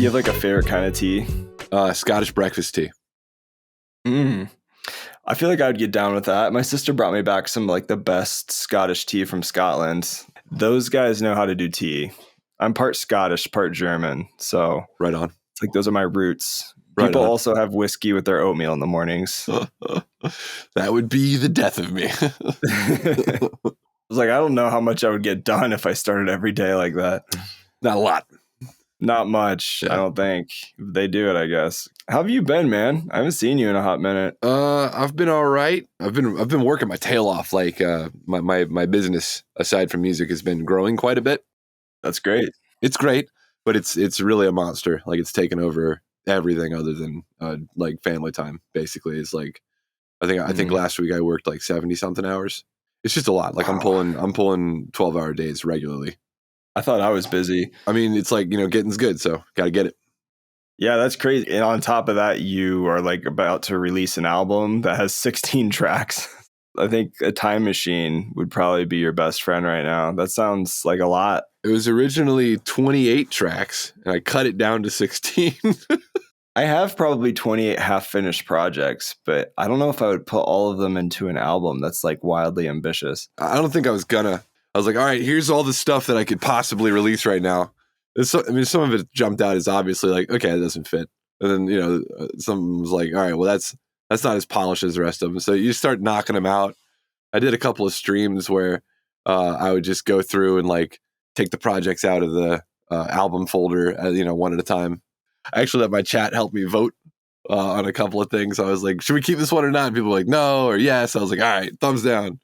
Do you have like a favorite kind of tea? Scottish breakfast tea. I feel like I would get down with that. My sister brought me back some like the best Scottish tea from Scotland. Those guys know how to do tea. I'm part Scottish, part German. So Right on. it's like those are my roots. Right People on. also have whiskey with their oatmeal in the mornings. That would be the death of me. I was like, I don't know how much I would get done if I started every day like that. Not a lot. Not much, I don't think. They do it, I guess. How have you been, man? I haven't seen you in a hot minute. I've been all right. I've been working my tail off. Like my business aside from music has been growing quite a bit. That's great. It's great, but it's really a monster. Like it's taken over everything other than like family time. Basically, it's like I think last week I worked like 70 something hours. It's just a lot. Like Wow. I'm pulling 12-hour days regularly. I thought I was busy. I mean, it's like, getting's good, so got to get it. Yeah, that's crazy. And on top of that, you are like about to release an album that has 16 tracks. I think a time machine would probably be your best friend right now. That sounds like a lot. It was originally 28 tracks, and I cut it down to 16. I have probably 28 half-finished projects, but I don't know if I would put all of them into an album. That's like wildly ambitious. I don't think I was gonna. I was like, all right, here's all the stuff that I could possibly release right now. Some of it jumped out as obviously like, okay, it doesn't fit. And then, some was like, all right, well, that's not as polished as the rest of them. So you start knocking them out. I did a couple of streams where I would just go through and like take the projects out of the album folder, one at a time. I actually let my chat help me vote on a couple of things. I was like, should we keep this one or not? And people were like, no, or yes. I was like, all right, thumbs down.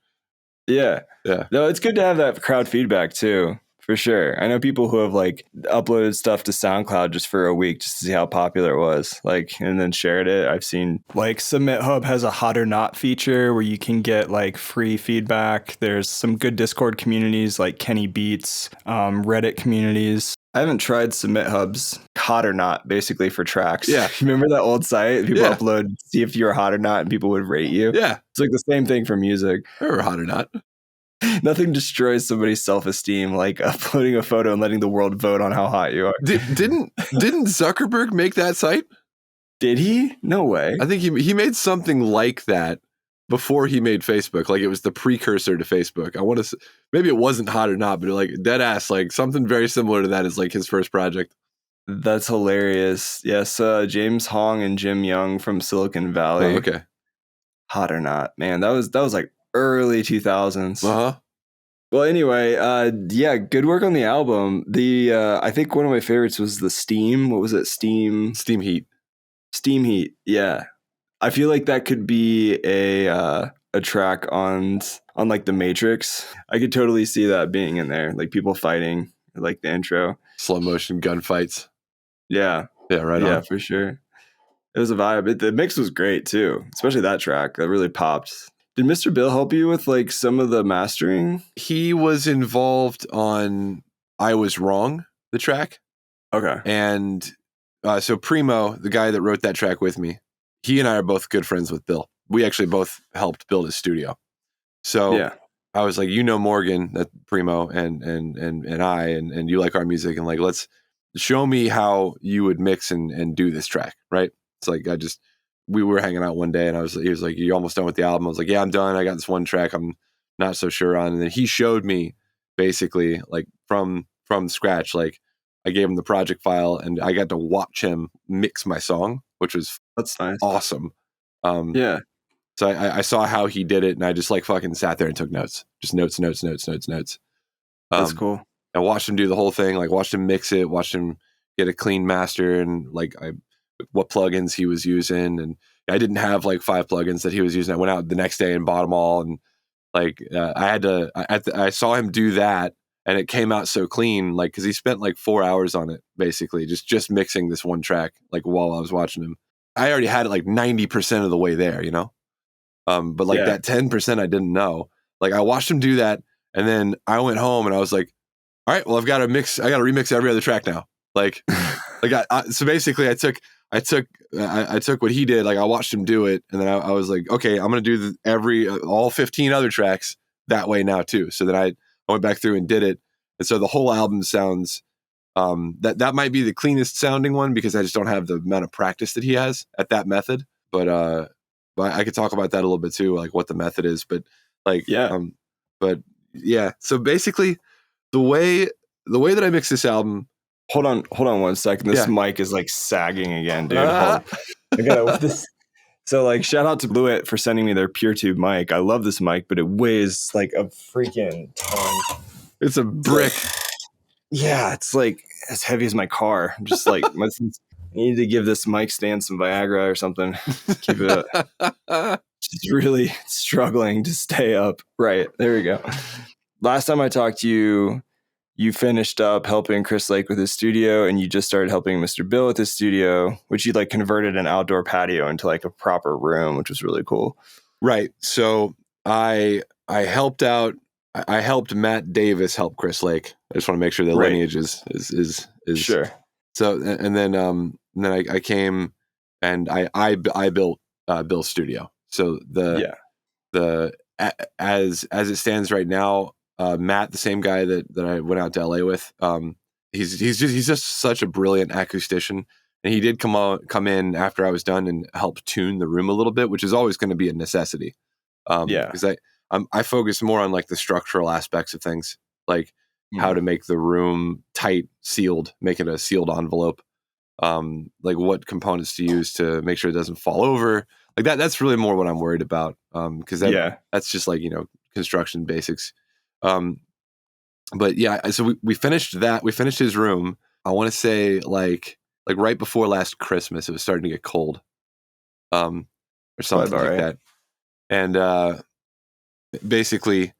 Yeah. No, it's good to have that crowd feedback too, for sure. I know people who have like uploaded stuff to SoundCloud just for a week just to see how popular it was, like, and then shared it. I've seen like Submit Hub has a hot or not feature where you can get like free feedback. There's some good Discord communities like Kenny Beats, Reddit communities. I haven't tried Submit Hub's hot or not, basically for tracks. Yeah. You remember that old site? People upload, see if you were hot or not, and people would rate you. Yeah. It's like the same thing for music. Or hot or not. Nothing destroys somebody's self-esteem like uploading a photo and letting the world vote on how hot you are. Didn't Zuckerberg make that site? Did he? No way. I think he made something like that before he made Facebook. Like it was the precursor to Facebook. I want to maybe it wasn't hot or not, but like dead ass, like something very similar to that is like his first project. That's hilarious. Yes, James Hong and Jim Young from Silicon Valley. Oh, okay. Hot or not, man. That was like early 2000s. Uh-huh. Well, anyway, good work on the album. I think one of my favorites was the Steam. What was it? Steam Heat. Yeah. I feel like that could be a track on like The Matrix. I could totally see that being in there, like people fighting, like the intro. Slow motion gunfights. Yeah. Yeah, right on. Yeah, for sure. It was a vibe. The mix was great too, especially that track. That really popped. Did Mr. Bill help you with like some of the mastering? He was involved on I Was Wrong, the track. Okay. And so Primo, the guy that wrote that track with me, he and I are both good friends with Bill. We actually both helped build his studio. So yeah. I was like, Morgan, that Primo, and I, and you like our music, and like, let's show me how you would mix and do this track, right? It's like we were hanging out one day, and he was like, "You almost done with the album?" I was like, "Yeah, I'm done. I got this one track I'm not so sure on." And then he showed me basically like from scratch, like I gave him the project file, and I got to watch him mix my song, which was that's nice, awesome. Yeah. So I saw how he did it, and I just like fucking sat there and took notes, just notes. That's cool. I watched him do the whole thing, like watched him mix it, watched him get a clean master, and like what plugins he was using. And I didn't have like 5 plugins that he was using. I went out the next day and bought them all. And like, I saw him do that, and it came out so clean, like, cause he spent like 4 hours on it, basically just mixing this one track, like while I was watching him. I already had it like 90% of the way there, but like that 10% I didn't know. Like I watched him do that, and then I went home and I was like, all right, well, I got to remix every other track now. Like, so basically I took what he did. Like I watched him do it, and then I was like, okay, I'm going to do all 15 other tracks that way now too. So then I went back through and did it. And so the whole album sounds That might be the cleanest sounding one because I just don't have the amount of practice that he has at that method. But I could talk about that a little bit too, like what the method is. But like, but yeah. So basically, the way that I mix this album. Hold on 1 second. This mic is like sagging again, dude. Hold on. I gotta this. So like, shout out to Blueit for sending me their PureTube mic. I love this mic, but it weighs like a freaking ton. It's a brick. Yeah, it's like as heavy as my car. I'm just like, I need to give this mic stand some Viagra or something. Keep it up. Just really struggling to stay up. Right, there we go. Last time I talked to you, you finished up helping Chris Lake with his studio, and you just started helping Mr. Bill with his studio, which you like converted an outdoor patio into like a proper room, which was really cool. Right. So I helped out. I helped Matt Davis help Chris Lake. I just want to make sure the lineage is sure. So and then I came and I built Bill's studio. So as it stands right now, Matt, the same guy that I went out to LA with, he's just such a brilliant acoustician, and he did come in after I was done and help tune the room a little bit, which is always going to be a necessity. Because I focus more on like the structural aspects of things, like how to make the room tight, sealed, make it a sealed envelope, like what components to use to make sure it doesn't fall over, like that. That's really more what I'm worried about, because that's just like, construction basics. But yeah, so we finished that. We finished his room. I want to say like right before last Christmas, it was starting to get cold, or something like that. And basically,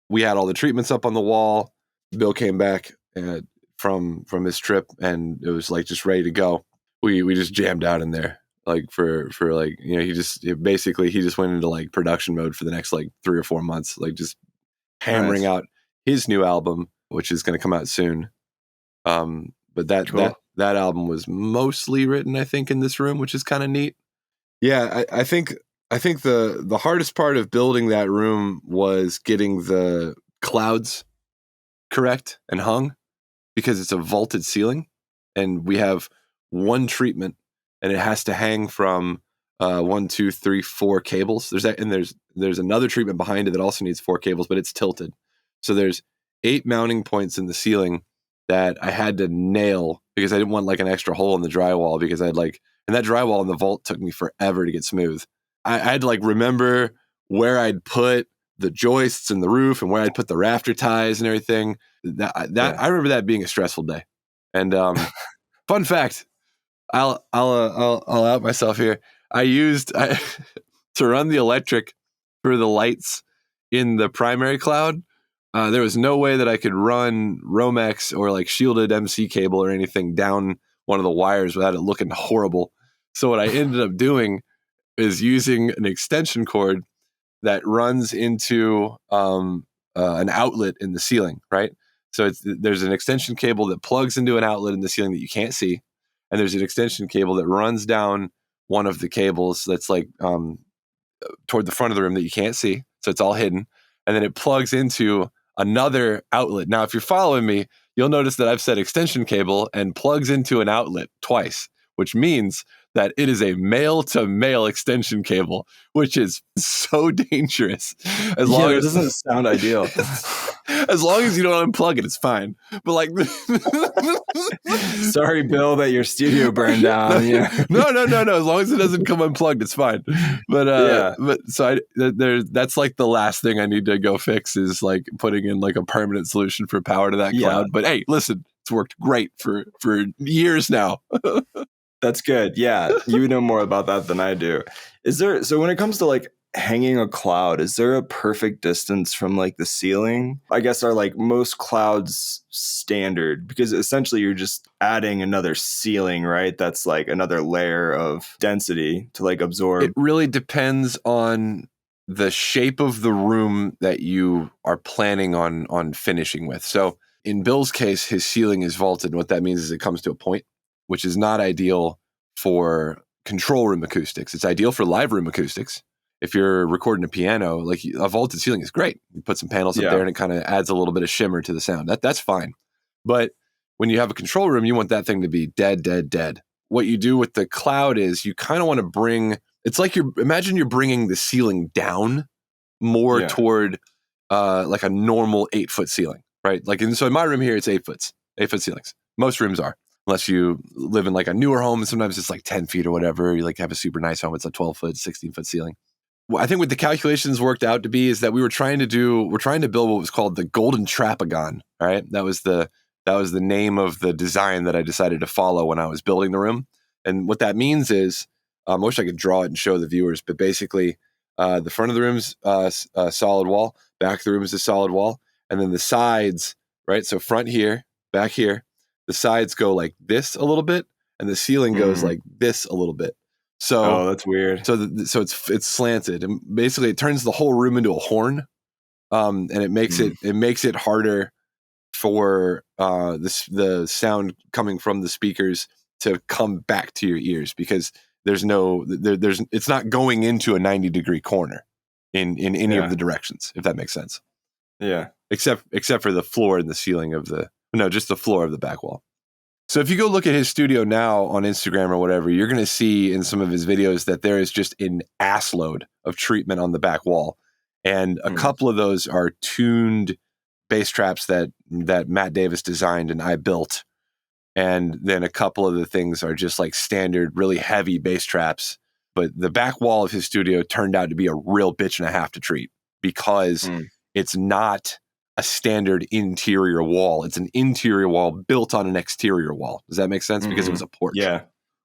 we had all the treatments up on the wall. Bill came back from his trip, and it was like just ready to go. We just jammed out in there, like for like, he just went into like production mode for the next like 3 or 4 months, like just hammering out his new album, which is going to come out soon. But that album was mostly written, I think, in this room, which is kind of neat. Yeah, I think the hardest part of building that room was getting the clouds correct and hung, because it's a vaulted ceiling, and we have one treatment, and it has to hang from 1, 2, 3, 4 cables. There's another treatment behind it that also needs 4 cables, but it's tilted. So there's 8 mounting points in the ceiling that I had to nail, because I didn't want like an extra hole in the drywall, because and that drywall in the vault took me forever to get smooth. I had to like remember where I'd put the joists and the roof, and where I'd put the rafter ties and everything. I remember that being a stressful day. And fun fact, I'll out myself here. I used to run the electric for the lights in the primary cloud. There was no way that I could run Romex or like shielded MC cable or anything down one of the wires without it looking horrible. So what I ended up doing is using an extension cord that runs into an outlet in the ceiling, right? So there's an extension cable that plugs into an outlet in the ceiling that you can't see, and there's an extension cable that runs down one of the cables that's like toward the front of the room that you can't see, so it's all hidden, and then it plugs into another outlet. Now, if you're following me, you'll notice that I've said extension cable and plugs into an outlet twice, which means that it is a male-to-male extension cable, which is so dangerous. As long as it doesn't sound ideal. As long as you don't unplug it, it's fine. But like, sorry, Bill, that your studio burned down. No. As long as it doesn't come unplugged, it's fine. But so that's like the last thing I need to go fix, is like putting in like a permanent solution for power to that cloud. But hey, listen, it's worked great for years now. That's good. Yeah. You know more about that than I do. So when it comes to like hanging a cloud, is there a perfect distance from like the ceiling? I guess are like most clouds standard, because essentially you're just adding another ceiling, right? That's like another layer of density to like absorb. It really depends on the shape of the room that you are planning on finishing with. So in Bill's case, his ceiling is vaulted. And what that means is it comes to a point, which is not ideal for control room acoustics. It's ideal for live room acoustics. If you're recording a piano, like a vaulted ceiling is great. You put some panels up there and it kind of adds a little bit of shimmer to the sound. That's fine. But when you have a control room, you want that thing to be dead, dead, dead. What you do with the cloud is you kind of want to bring, it's like imagine you're bringing the ceiling down more toward like a normal 8-foot ceiling, right? Like, so in my room here, it's 8 foot ceilings. Most rooms are, unless you live in like a newer home, and sometimes it's like 10 feet or whatever. You like have a super nice home, it's a 12-foot, 16-foot ceiling. Well, I think what the calculations worked out to be is that we're trying to build what was called the Golden Trapagon. All right, that was the name of the design that I decided to follow when I was building the room. And what that means is, I wish I could draw it and show the viewers, but basically, the front of the room's a solid wall, back of the room is a solid wall, and then the sides, right? So front here, back here, the sides go like this a little bit, and the ceiling goes like this a little bit. So that's weird. So it's slanted, and basically it turns the whole room into a horn, and it makes it harder for the sound coming from the speakers to come back to your ears, because it's not going into a 90-degree corner in any of the directions, if that makes sense. Yeah. Except for the floor and the ceiling just the floor of the back wall. So if you go look at his studio now on Instagram or whatever, you're going to see in some of his videos that there is just an ass load of treatment on the back wall. And a couple of those are tuned bass traps that Matt Davis designed and I built. And then a couple of the things are just like standard, really heavy bass traps. But the back wall of his studio turned out to be a real bitch and a half to treat, because it's not a standard interior wall. It's an interior wall built on an exterior wall. Does that make sense? Because it was a porch. Yeah.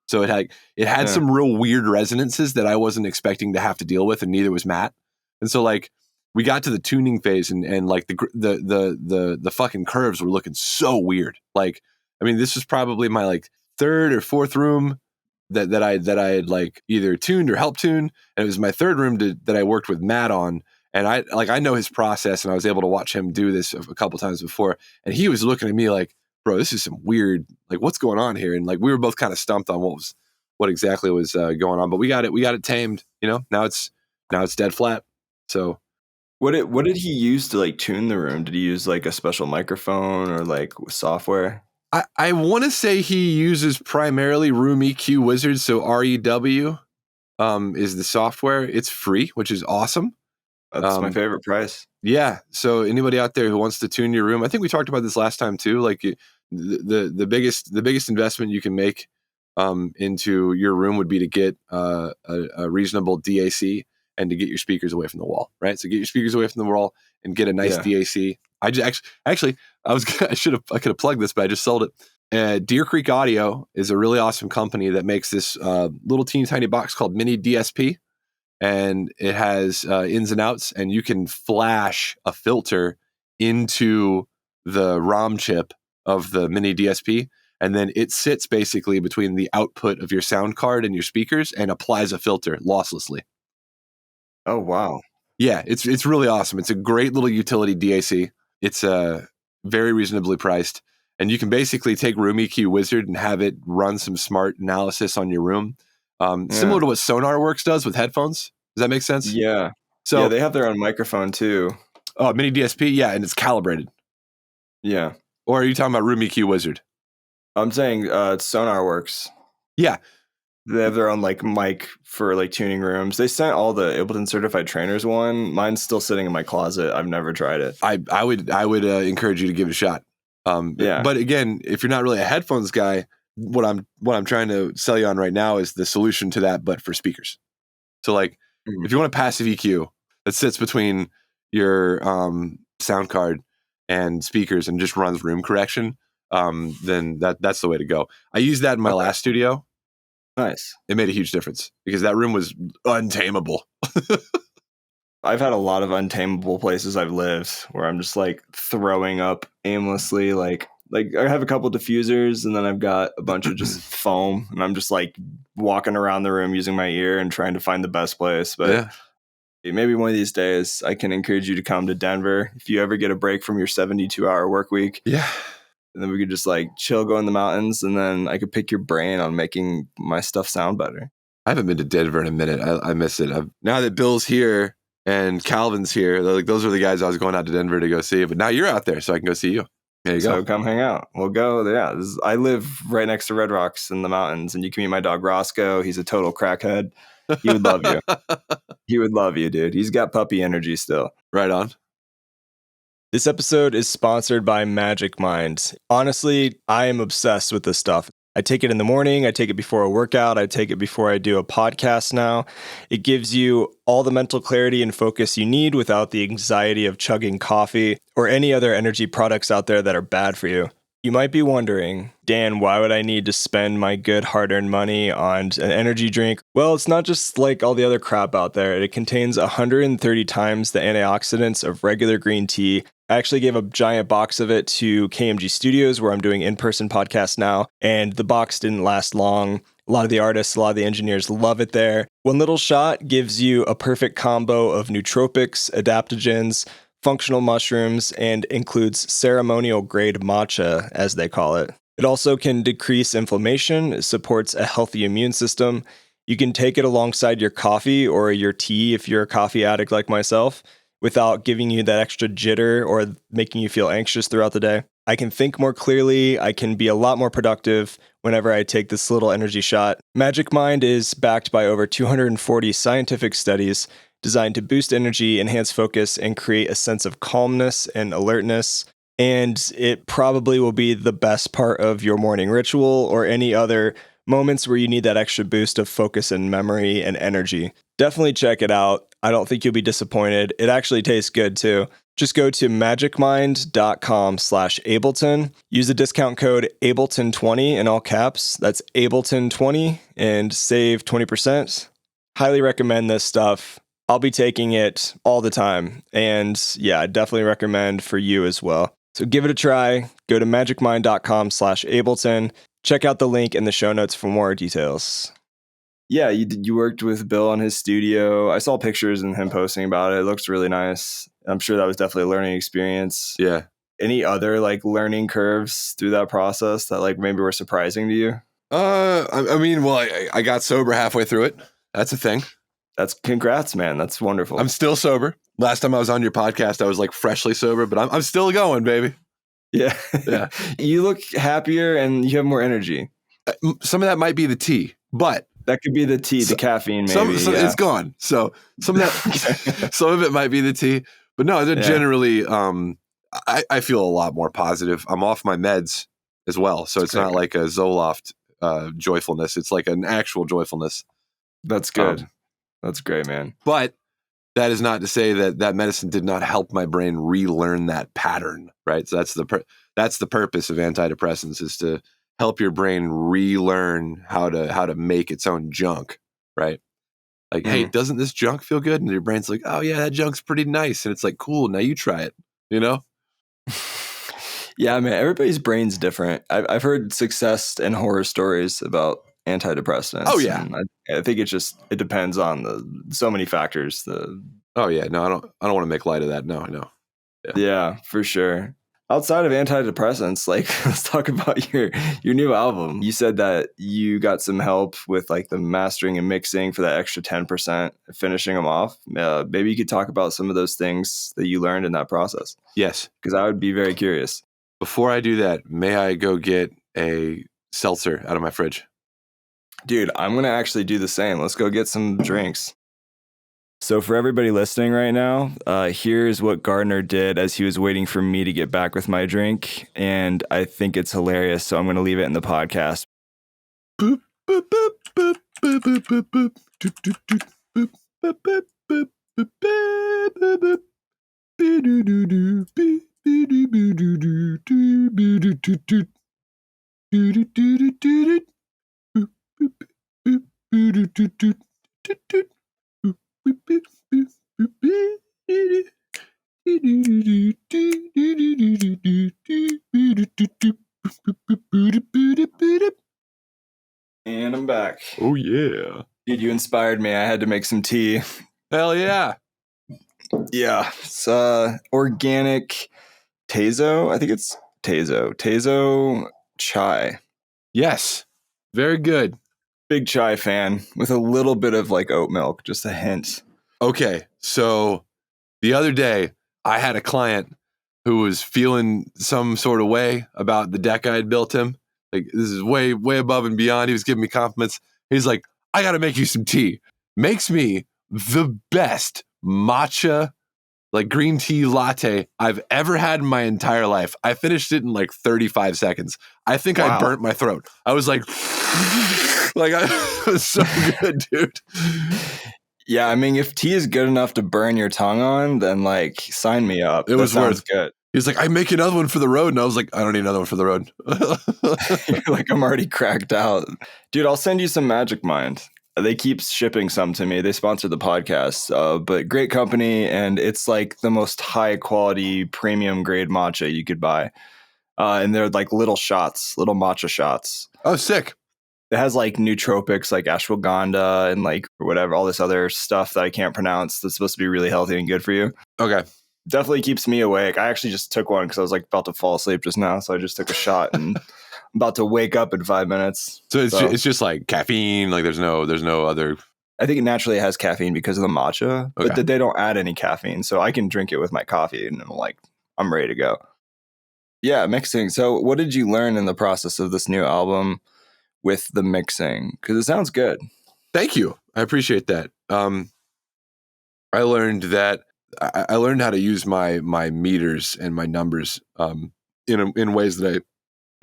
So it had some real weird resonances that I wasn't expecting to have to deal with, and neither was Matt. And so like we got to the tuning phase, and like the fucking curves were looking so weird. Like, I mean, this was probably my like third or fourth room that I had like either tuned or helped tune, and it was my third room that I worked with Matt on. And I know his process, and I was able to watch him do this a couple times before. And he was looking at me like, bro, this is some weird, like, what's going on here? And like, we were both kind of stumped on what exactly was going on, but we got it tamed, now it's dead flat. So what did he use to like tune the room? Did he use like a special microphone or like software? I want to say he uses primarily Room EQ Wizard. So REW is the software. It's free, which is awesome. That's my favorite price. Yeah. So anybody out there who wants to tune your room, I think we talked about this last time too. Like the biggest investment you can make into your room would be to get a reasonable DAC and to get your speakers away from the wall, right? So get your speakers away from the wall and get a nice DAC. I just actually I could have plugged this, but I just sold it. Deer Creek Audio is a really awesome company that makes this little teeny tiny box called Mini DSP. And it has ins and outs, and you can flash a filter into the ROM chip of the Mini DSP, and then it sits basically between the output of your sound card and your speakers and applies a filter losslessly. Oh, wow. Yeah, it's really awesome. It's a great little utility DAC. It's very reasonably priced, and you can basically take Room EQ Wizard and have it run some smart analysis on your room. Similar to what SonarWorks does with headphones. Does that make sense? Yeah. So they have their own microphone too. Oh, Mini DSP, yeah, and it's calibrated. Yeah. Or are you talking about Room EQ Wizard? I'm saying SonarWorks. Yeah. They have their own like mic for like tuning rooms. They sent all the Ableton certified trainers one. Mine's still sitting in my closet. I've never tried it. I would encourage you to give it a shot. But again, if you're not really a headphones guy, what I'm trying to sell you on right now is the solution to that, but for speakers. So like, if you want a passive EQ that sits between your sound card and speakers and just runs room correction, then that's the way to go. I used that in my last studio. Nice. It made a huge difference because that room was untamable. I've had a lot of untamable places I've lived where I'm just like throwing up aimlessly. Like I have a couple diffusers, and then I've got a bunch of just foam, and I'm just like walking around the room using my ear and trying to find the best place. But maybe one of these days I can encourage you to come to Denver if you ever get a break from your 72-hour work week. Yeah. And then we could just like chill, go in the mountains, and then I could pick your brain on making my stuff sound better. I haven't been to Denver in a minute. I miss it. Now that Bill's here and Calvin's here, like those are the guys I was going out to Denver to go see. But now you're out there, so I can go see you. There you So go. come hang out. We'll go. Yeah, I live right next to Red Rocks in the mountains, and you can meet my dog Roscoe. He's a total crackhead. He would love you. He would love you, dude. He's got puppy energy still. Right on. This episode is sponsored by Magic Mind. Honestly, I am obsessed with this stuff. I take it in the morning, I take it before a workout, I take it before I do a podcast now. It gives you all the mental clarity and focus you need without the anxiety of chugging coffee or any other energy products out there that are bad for you. You might be wondering, Dan, why would I need to spend my good hard-earned money on an energy drink? Well, it's not just like all the other crap out there. It contains 130 times the antioxidants of regular green tea. I actually gave a giant box of it to KMG Studios, where I'm doing in-person podcasts now, and the box didn't last long. A lot of the artists, a lot of the engineers love it there. One little shot gives you a perfect combo of nootropics, adaptogens, functional mushrooms, and includes ceremonial grade matcha, as they call it. It also can decrease inflammation. It supports a healthy immune system. You can take it alongside your coffee or your tea if you're a coffee addict like myself, without giving you that extra jitter or making you feel anxious throughout the day. I can think more clearly. I can be a lot more productive whenever I take this little energy shot. Magic Mind is backed by over 240 scientific studies designed to boost energy, enhance focus, and create a sense of calmness and alertness. And it probably will be the best part of your morning ritual or any other moments where you need that extra boost of focus and memory and energy. Definitely check it out. I don't think you'll be disappointed. It actually tastes good too. Just go to magicmind.com/Ableton. Use the discount code Ableton20 in all caps. That's Ableton20 and save 20%. Highly recommend this stuff. I'll be taking it all the time. And yeah, I definitely recommend for you as well. So give it a try. Go to magicmind.com/Ableton. Check out the link in the show notes for more details. Yeah, you worked with Bill in his studio. I saw pictures and him posting about it. It looks really nice. I'm sure that was definitely a learning experience. Yeah. Any other like learning curves through that process that like maybe were surprising to you? I mean, well, I got sober halfway through it. That's a thing. That's congrats, man. That's wonderful. I'm still sober. Last time I was on your podcast, I was like freshly sober, but I'm still going, baby. Yeah. Yeah. You look happier and you have more energy. Some of that might be the tea, but that could be the tea, the caffeine, maybe. It's gone. So some of that, some of it might be the tea, but no, they're generally, I feel a lot more positive. I'm off my meds as well. So it's not like a Zoloft joyfulness. It's like an actual joyfulness. That's good. That's great, man. But that is not to say that medicine did not help my brain relearn that pattern, right? So that's the purpose of antidepressants, is to help your brain relearn how to make its own junk, right? Like, hey, doesn't this junk feel good? And your brain's like, oh yeah, that junk's pretty nice. And it's like, cool, now you try it, you know? Yeah, man, everybody's brain's different. I've heard success and horror stories about antidepressants. Oh yeah. I think it depends on so many factors. Oh yeah, no, I don't want to make light of that. No, I know. Yeah, for sure. Outside of antidepressants, like let's talk about your new album. You said that you got some help with like the mastering and mixing for that extra 10%, finishing them off. Maybe you could talk about some of those things that you learned in that process. Yes, because I would be very curious. Before I do that, may I go get a seltzer out of my fridge? Dude, I'm going to actually do the same. Let's go get some drinks. So for everybody listening right now, here's what Gardner did as he was waiting for me to get back with my drink. And I think it's hilarious, so I'm going to leave it in the podcast. Boop, boop, boop, boop, boop, boop, boop, boop, doop, doop, doop, boop, boop, boop, boop, boop, boop, boop, be-do-do-do, be-do-do-do-do, be-do-do-do-do, do-do-do-do-do, boop, boop, boop, be-do-do-do-do-do. And I'm back. Oh yeah. Dude, you inspired me. I had to make some tea. Hell yeah. Yeah. It's organic Tezo. I think it's Tezo chai. Yes. Very good. Big chai fan with a little bit of like oat milk, just a hint. Okay. So the other day I had a client who was feeling some sort of way about the deck I had built him. Like, this is way, way above and beyond. He was giving me compliments. He's like, I got to make you some tea. Makes me the best matcha, like green tea latte I've ever had in my entire life. I finished it in like 35 seconds. I think I burnt my throat. I was like, it was so good, dude. Yeah, I mean, if tea is good enough to burn your tongue on, then like sign me up. It was worth good. He's like, I make another one for the road. And I was like, I don't need another one for the road. Like, I'm already cracked out. Dude, I'll send you some Magic Mind. They keep shipping some to me. They sponsor the podcast, but great company. And it's like the most high quality premium grade matcha you could buy. And they're like little shots, little matcha shots. Oh, sick. It has like nootropics like ashwagandha and like whatever, all this other stuff that I can't pronounce that's supposed to be really healthy and good for you. Okay. Definitely keeps me awake. I actually just took one because I was like about to fall asleep just now. So I just took a shot and I'm about to wake up in 5 minutes. So it's just like caffeine. Like there's no other. I think it naturally has caffeine because of the matcha, but they don't add any caffeine. So I can drink it with my coffee and I'm ready to go. Yeah, mixing. So what did you learn in the process of this new album with the mixing? Because it sounds good. Thank you. I appreciate that. I learned that I learned how to use my meters and my numbers in ways that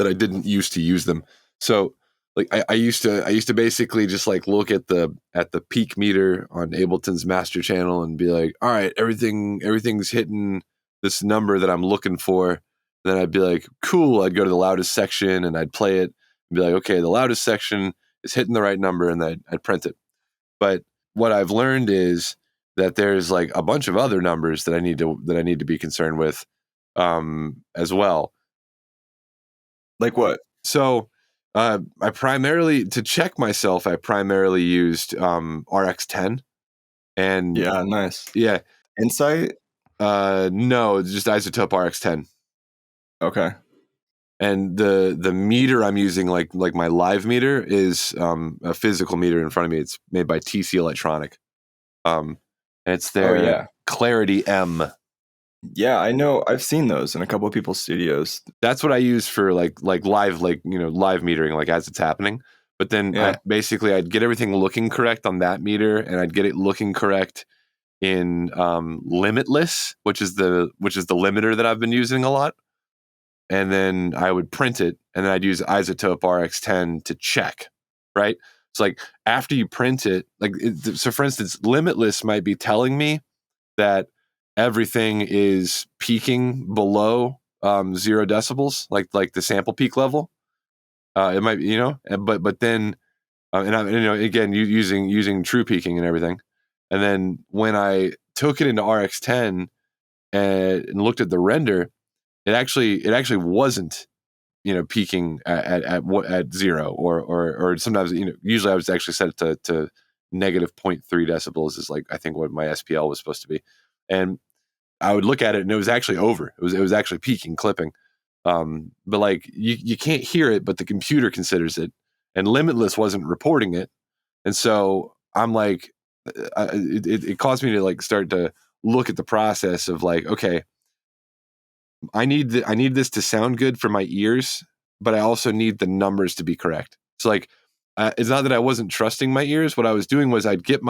I didn't used to use them. So like I used to basically just like look at the peak meter on Ableton's master channel and be like, all right, everything's hitting this number that I'm looking for. And then I'd be like, cool. I'd go to the loudest section and I'd play it and be like, okay, the loudest section is hitting the right number, and I'd print it. But what I've learned is that there's like a bunch of other numbers that I need to be concerned with as well. Like what? So I primarily, to check myself, I primarily used RX10. And yeah, nice. Yeah. Insight? No, just Isotope RX10. Okay. And the meter I'm using, like my live meter, is a physical meter in front of me. It's made by TC Electronic. It's their Clarity M. Yeah, I know. I've seen those in a couple of people's studios. That's what I use for like live, live metering, like as it's happening. But then I'd get everything looking correct on that meter, and I'd get it looking correct in Limitless, which is the limiter that I've been using a lot. And then I would print it, and then I'd use Isotope RX10 to check, right? It's like after you print it, so for instance, Limitless might be telling me that everything is peaking below 0 decibels, like the sample peak level. It might, but then, and I'm, again, using true peaking and everything. And then when I took it into RX10 and looked at the render, it actually wasn't, peaking at 0 or sometimes, usually I was actually set it to negative 0.3 decibels is like, I think what my SPL was supposed to be. And I would look at it and it was actually over. It was actually peaking, clipping. But like you can't hear it, but the computer considers it, and Limitless wasn't reporting it. And so I'm like, it caused me to like start to look at the process of like, okay, I need this to sound good for my ears, but I also need the numbers to be correct. So like, it's not that I wasn't trusting my ears. What I was doing was I'd get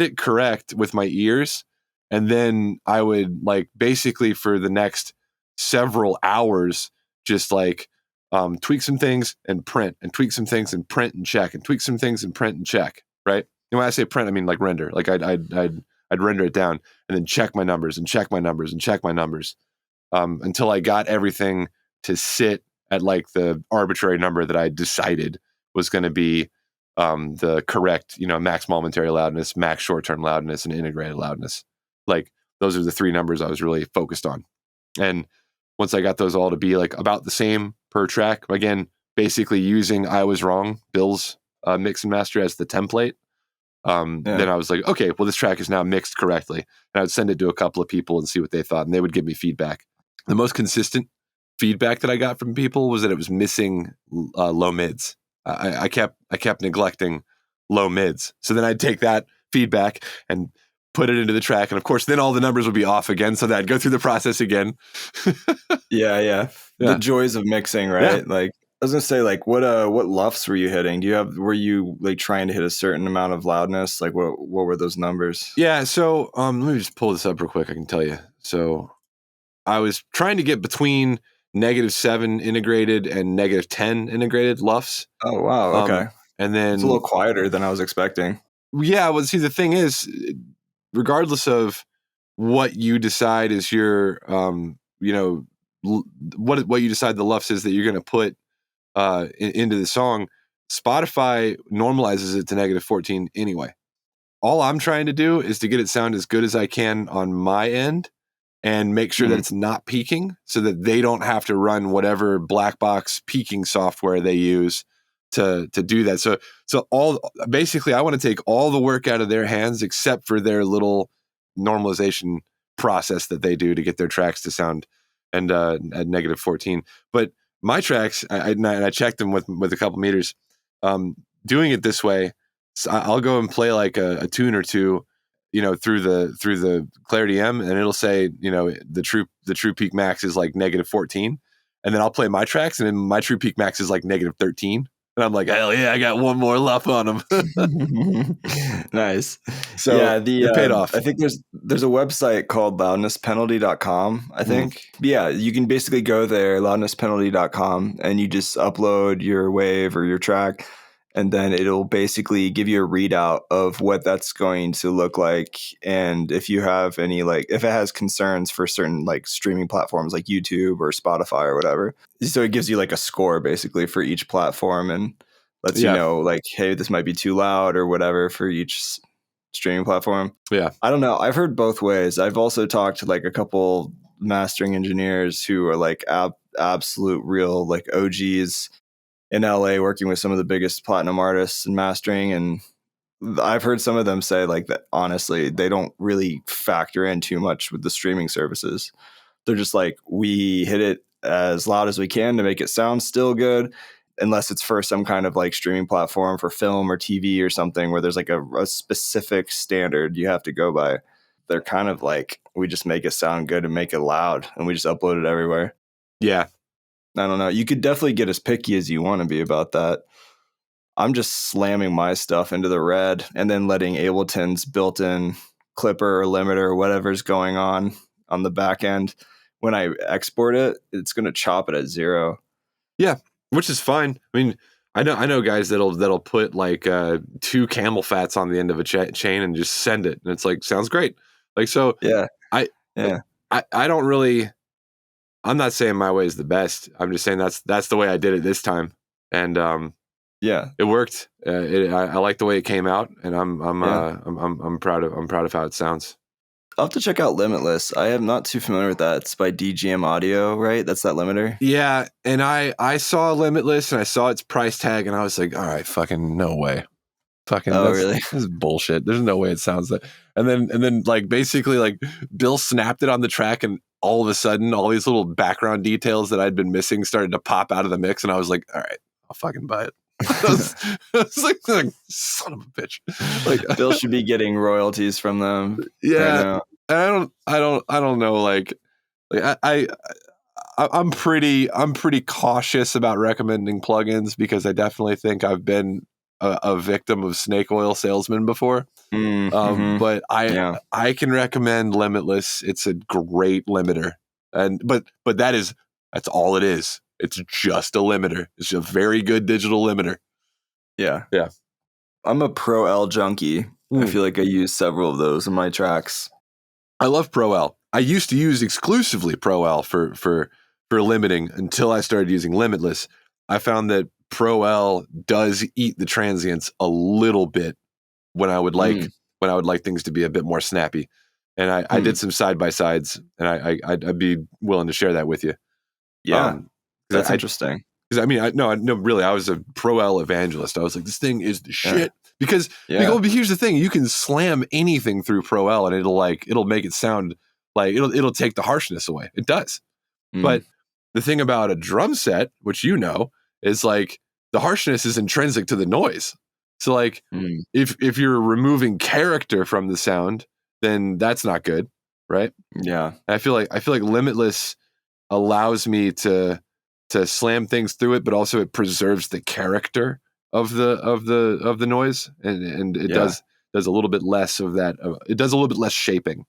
it correct with my ears, and then I would like basically for the next several hours just like tweak some things and print, and tweak some things and print and check, and tweak some things and print and check. Right? And when I say print, I mean like render. Like I'd render it down and then check my numbers and check my numbers and check my numbers. Until I got everything to sit at like the arbitrary number that I decided was going to be the correct, max momentary loudness, max short-term loudness, and integrated loudness. Like those are the 3 numbers I was really focused on. And once I got those all to be like about the same per track, again, basically using I Was Wrong, Bill's mix and master as the template, then I was like, okay, well, this track is now mixed correctly. And I would send it to a couple of people and see what they thought, and they would give me feedback. The most consistent feedback that I got from people was that it was missing low mids. I kept neglecting low mids. So then I'd take that feedback and put it into the track, and of course, then all the numbers would be off again. So that I'd go through the process again. Yeah. The joys of mixing, right? Yeah. Like, I was gonna say, like, what LUFs were you hitting? Were you like trying to hit a certain amount of loudness? Like, what were those numbers? Yeah. So let me just pull this up real quick. I can tell you. So I was trying to get between -7 integrated and -10 integrated LUFs. Oh wow, okay. And then It's a little quieter than I was expecting. Yeah, well, see, the thing is, regardless of what you decide is your, what you decide the LUFs is that you're going to put into the song, Spotify normalizes it to -14 anyway. All I'm trying to do is to get it sound as good as I can on my end and make sure that it's not peaking, so that they don't have to run whatever black box peaking software they use to do that. So basically I want to take all the work out of their hands except for their little normalization process that they do to get their tracks to sound and at -14. But my tracks, I checked them with a couple meters. Doing it this way, so I'll go and play like a tune or two, through the Clarity M, and it'll say, the true peak max is like -14, and then I'll play my tracks, and then my true peak max is like -13. And I'm like, hell yeah, I got one more LUF on them. Nice. So yeah, it paid off. I think there's a website called loudnesspenalty.com, I think. Yeah, you can basically go there, loudnesspenalty.com, and you just upload your wave or your track, and then it'll basically give you a readout of what that's going to look like. And if you have any, like, if it has concerns for certain like streaming platforms like YouTube or Spotify or whatever. So it gives you like a score basically for each platform and lets you know, like, hey, this might be too loud or whatever for each streaming platform. Yeah. I don't know. I've heard both ways. I've also talked to like a couple mastering engineers who are like absolute real like OGs in LA working with some of the biggest platinum artists in mastering. And I've heard some of them say like that, honestly, they don't really factor in too much with the streaming services. They're just like, we hit it as loud as we can to make it sound still good, unless it's for some kind of like streaming platform for film or TV or something where there's like a specific standard you have to go by. They're kind of like, we just make it sound good and make it loud and we just upload it everywhere. Yeah. I don't know. You could definitely get as picky as you want to be about that. I'm just slamming my stuff into the red and then letting Ableton's built-in clipper or limiter or whatever's going on the back end. When I export it, it's going to chop it at 0. Yeah, which is fine. I mean, I know guys that'll put like 2 camel fats on the end of a chain and just send it, and it's like, sounds great. Like, so yeah, I don't really. I'm not saying my way is the best. I'm just saying that's the way I did it this time, and it worked. I like the way it came out, and I'm proud of how it sounds. I'll have to check out Limitless. I am not too familiar with that. It's by DGM Audio, right? That's that limiter. Yeah, and I saw Limitless and I saw its price tag, and I was like, all right, fucking no way. Fucking really? This is bullshit. There's no way it sounds that. And then like basically like Bill snapped it on the track, and all of a sudden all these little background details that I'd been missing started to pop out of the mix, and I was like, all right, I'll fucking buy it. I was like, son of a bitch. Like, Bill should be getting royalties from them. Yeah. Right, I don't know. Like I'm pretty cautious about recommending plugins because I definitely think I've been a victim of snake oil salesmen before. But I can recommend Limitless. It's a great limiter, but that's all it is. It's just a limiter. It's a very good digital limiter. Yeah. I'm a Pro L junkie. I feel like I use several of those in my tracks. I love Pro L. I used to use exclusively Pro L for limiting until I started using Limitless. I found that Pro L does eat the transients a little bit when I would like things to be a bit more snappy. And I did some side by sides, and I'd be willing to share that with you. Yeah, that's interesting. Because I mean, really, I was a Pro L evangelist. I was like, this thing is the shit. Because here's the thing: you can slam anything through Pro L, and it'll make it sound like it'll take the harshness away. It does. But the thing about a drum set, which is like the harshness is intrinsic to the noise. So like if you're removing character from the sound, then that's not good, right? Yeah. And I feel like limitless allows me to slam things through it, but also it preserves the character of the noise, and it does a little bit less of that. It does a little bit less shaping.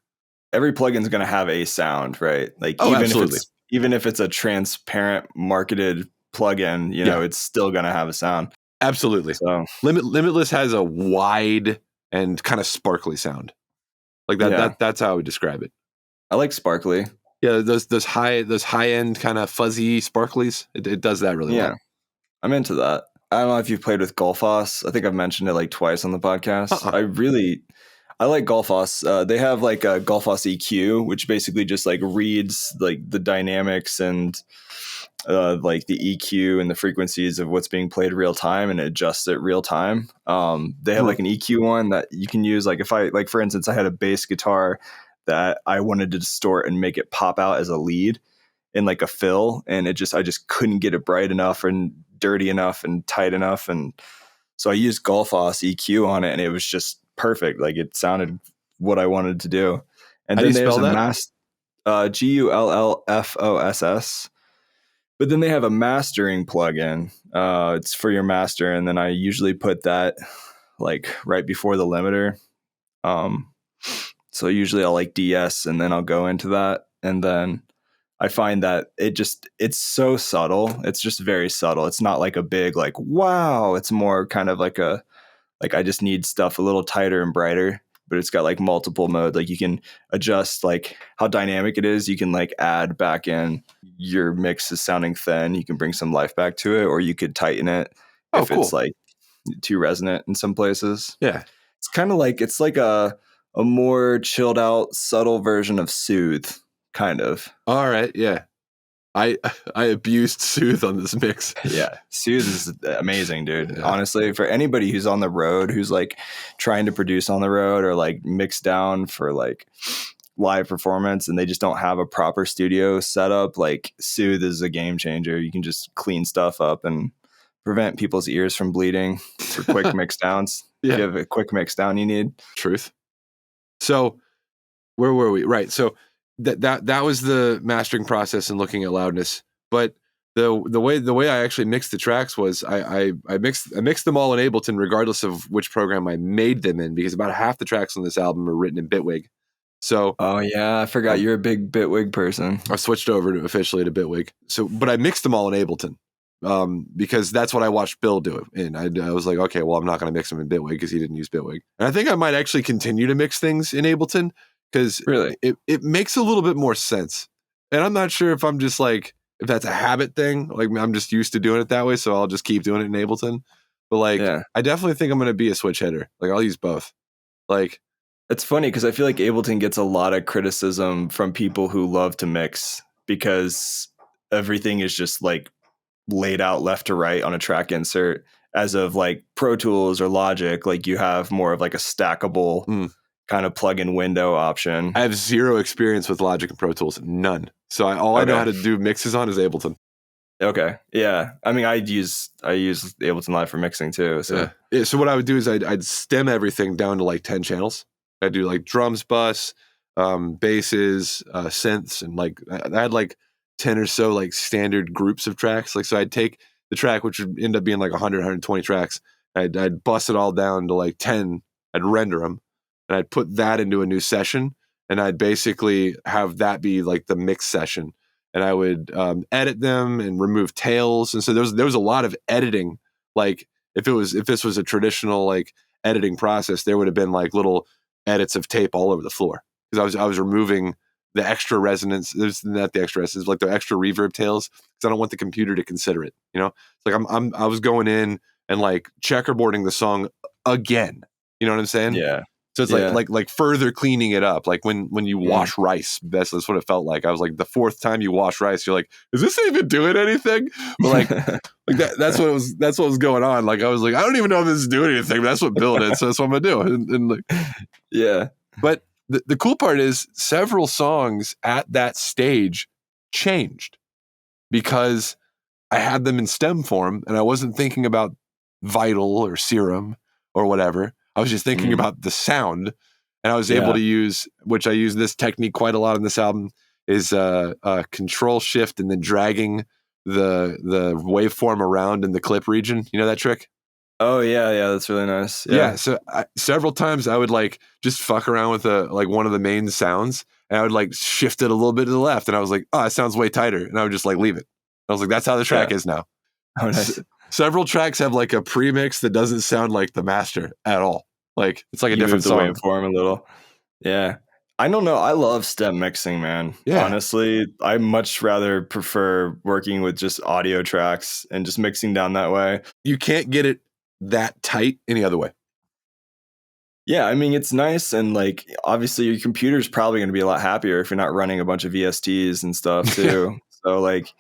Every plugin's going to have a sound, right? Like Absolutely. even if it's a transparent marketed plugin, you know, it's still going to have a sound. Absolutely. So Limitless has a wide and kind of sparkly sound. Like that. That's how I would describe it. I like sparkly. Yeah, those high end kind of fuzzy sparklies. It does that really well. I'm into that. I don't know if you've played with Gullfoss. I think I've mentioned it like twice on the podcast. I like Gullfoss. They have like a Gullfoss EQ, which basically just like reads like the dynamics and like the EQ and the frequencies of what's being played real time and adjusts it real time. They have like an EQ one that you can use. Like if I, like for instance, I had a bass guitar that I wanted to distort and make it pop out as a lead in like a fill, and I just couldn't get it bright enough and dirty enough and tight enough, and so I used Gullfoss EQ on it, and it was just perfect. Like it sounded what I wanted to do. And then there's a Gullfoss. But then they have a mastering plugin. It's for your master, and then I usually put that like right before the limiter. So usually I'll like DS, and then I'll go into that, and then I find that it's so subtle. It's just very subtle. It's not like a big like wow. It's more kind of like I just need stuff a little tighter and brighter. But it's got like multiple modes. Like you can adjust like how dynamic it is. You can like add back in your mix is sounding thin. You can bring some life back to it, or you could tighten it if it's like too resonant in some places. Yeah, it's kind of like a more chilled out, subtle version of Soothe, kind of. All right, yeah. I abused Soothe on this mix. Yeah, Soothe is amazing, dude. Yeah. Honestly, for anybody who's on the road, who's like trying to produce on the road or like mix down for like live performance, and they just don't have a proper studio setup, like Soothe is a game changer. You can just clean stuff up and prevent people's ears from bleeding for quick mix downs. Yeah. If you have a quick mix down you need. Truth. So where were we? Right. So that was the mastering process and looking at loudness. But the way I actually mixed the tracks was I mixed them all in Ableton regardless of which program I made them in, because about half the tracks on this album are written in Bitwig. So oh yeah, I forgot you're a big Bitwig person. I switched over officially to Bitwig. So but I mixed them all in Ableton. Because that's what I watched Bill do it. And I was like, okay, well, I'm not going to mix them in Bitwig because he didn't use Bitwig. And I think I might actually continue to mix things in Ableton because really it makes a little bit more sense. And I'm not sure if I'm just like, if that's a habit thing, like I'm just used to doing it that way. So I'll just keep doing it in Ableton. But like, I definitely think I'm going to be a switch hitter. Like I'll use both. Like, it's funny because I feel like Ableton gets a lot of criticism from people who love to mix because everything is just like laid out left to right on a track insert, as of like Pro Tools or Logic, like you have more of like a stackable kind of plug-in window option. I have zero experience with Logic and Pro Tools, none. So I know how to do mixes on is Ableton. Okay, yeah. I mean, I use Ableton Live for mixing too. So yeah. So what I would do is I'd stem everything down to like 10 channels. I'd do like drums, bass, basses, synths, and like I had like 10 or so like standard groups of tracks. Like, so I'd take the track, which would end up being like 100, 120 tracks. I'd bust it all down to like 10. I'd render them and I'd put that into a new session. And I'd basically have that be like the mix session. And I would edit them and remove tails. And so there was a lot of editing. Like if this was a traditional like editing process, there would have been like little edits of tape all over the floor because I was removing the extra resonance. There's not the extra resonance, like the extra reverb tails, because I don't want the computer to consider it. You know, it's like I was going in and like checkerboarding the song again. You know what I'm saying? Yeah. So it's like further cleaning it up. Like when you wash rice, that's what it felt like. I was like, the fourth time you wash rice, you're like, is this even doing anything? But like that's what was going on. Like I was like, I don't even know if this is doing anything. But that's what Bill did, so that's what I'm gonna do. And like, yeah. But the cool part is several songs at that stage changed because I had them in stem form and I wasn't thinking about Vital or Serum or whatever. I was just thinking about the sound. And I was able to use, which I use this technique quite a lot on this album, is Control Shift and then dragging the waveform around in the clip region. You know that trick? Oh yeah, that's really nice. Yeah. So several times I would like just fuck around with one of the main sounds, and I would like shift it a little bit to the left, and I was like, oh, it sounds way tighter, and I would just like leave it. I was like, that's how the track is now. Oh, nice. Several tracks have like a premix that doesn't sound like the master at all. Like it's like a different song. Waveform a little. Yeah. I don't know. I love step mixing, man. Yeah. Honestly, I much rather prefer working with just audio tracks and just mixing down that way. You can't get it that tight any other way. Yeah, I mean, it's nice, and like obviously your computer's probably going to be a lot happier if you're not running a bunch of VSTs and stuff too. So like,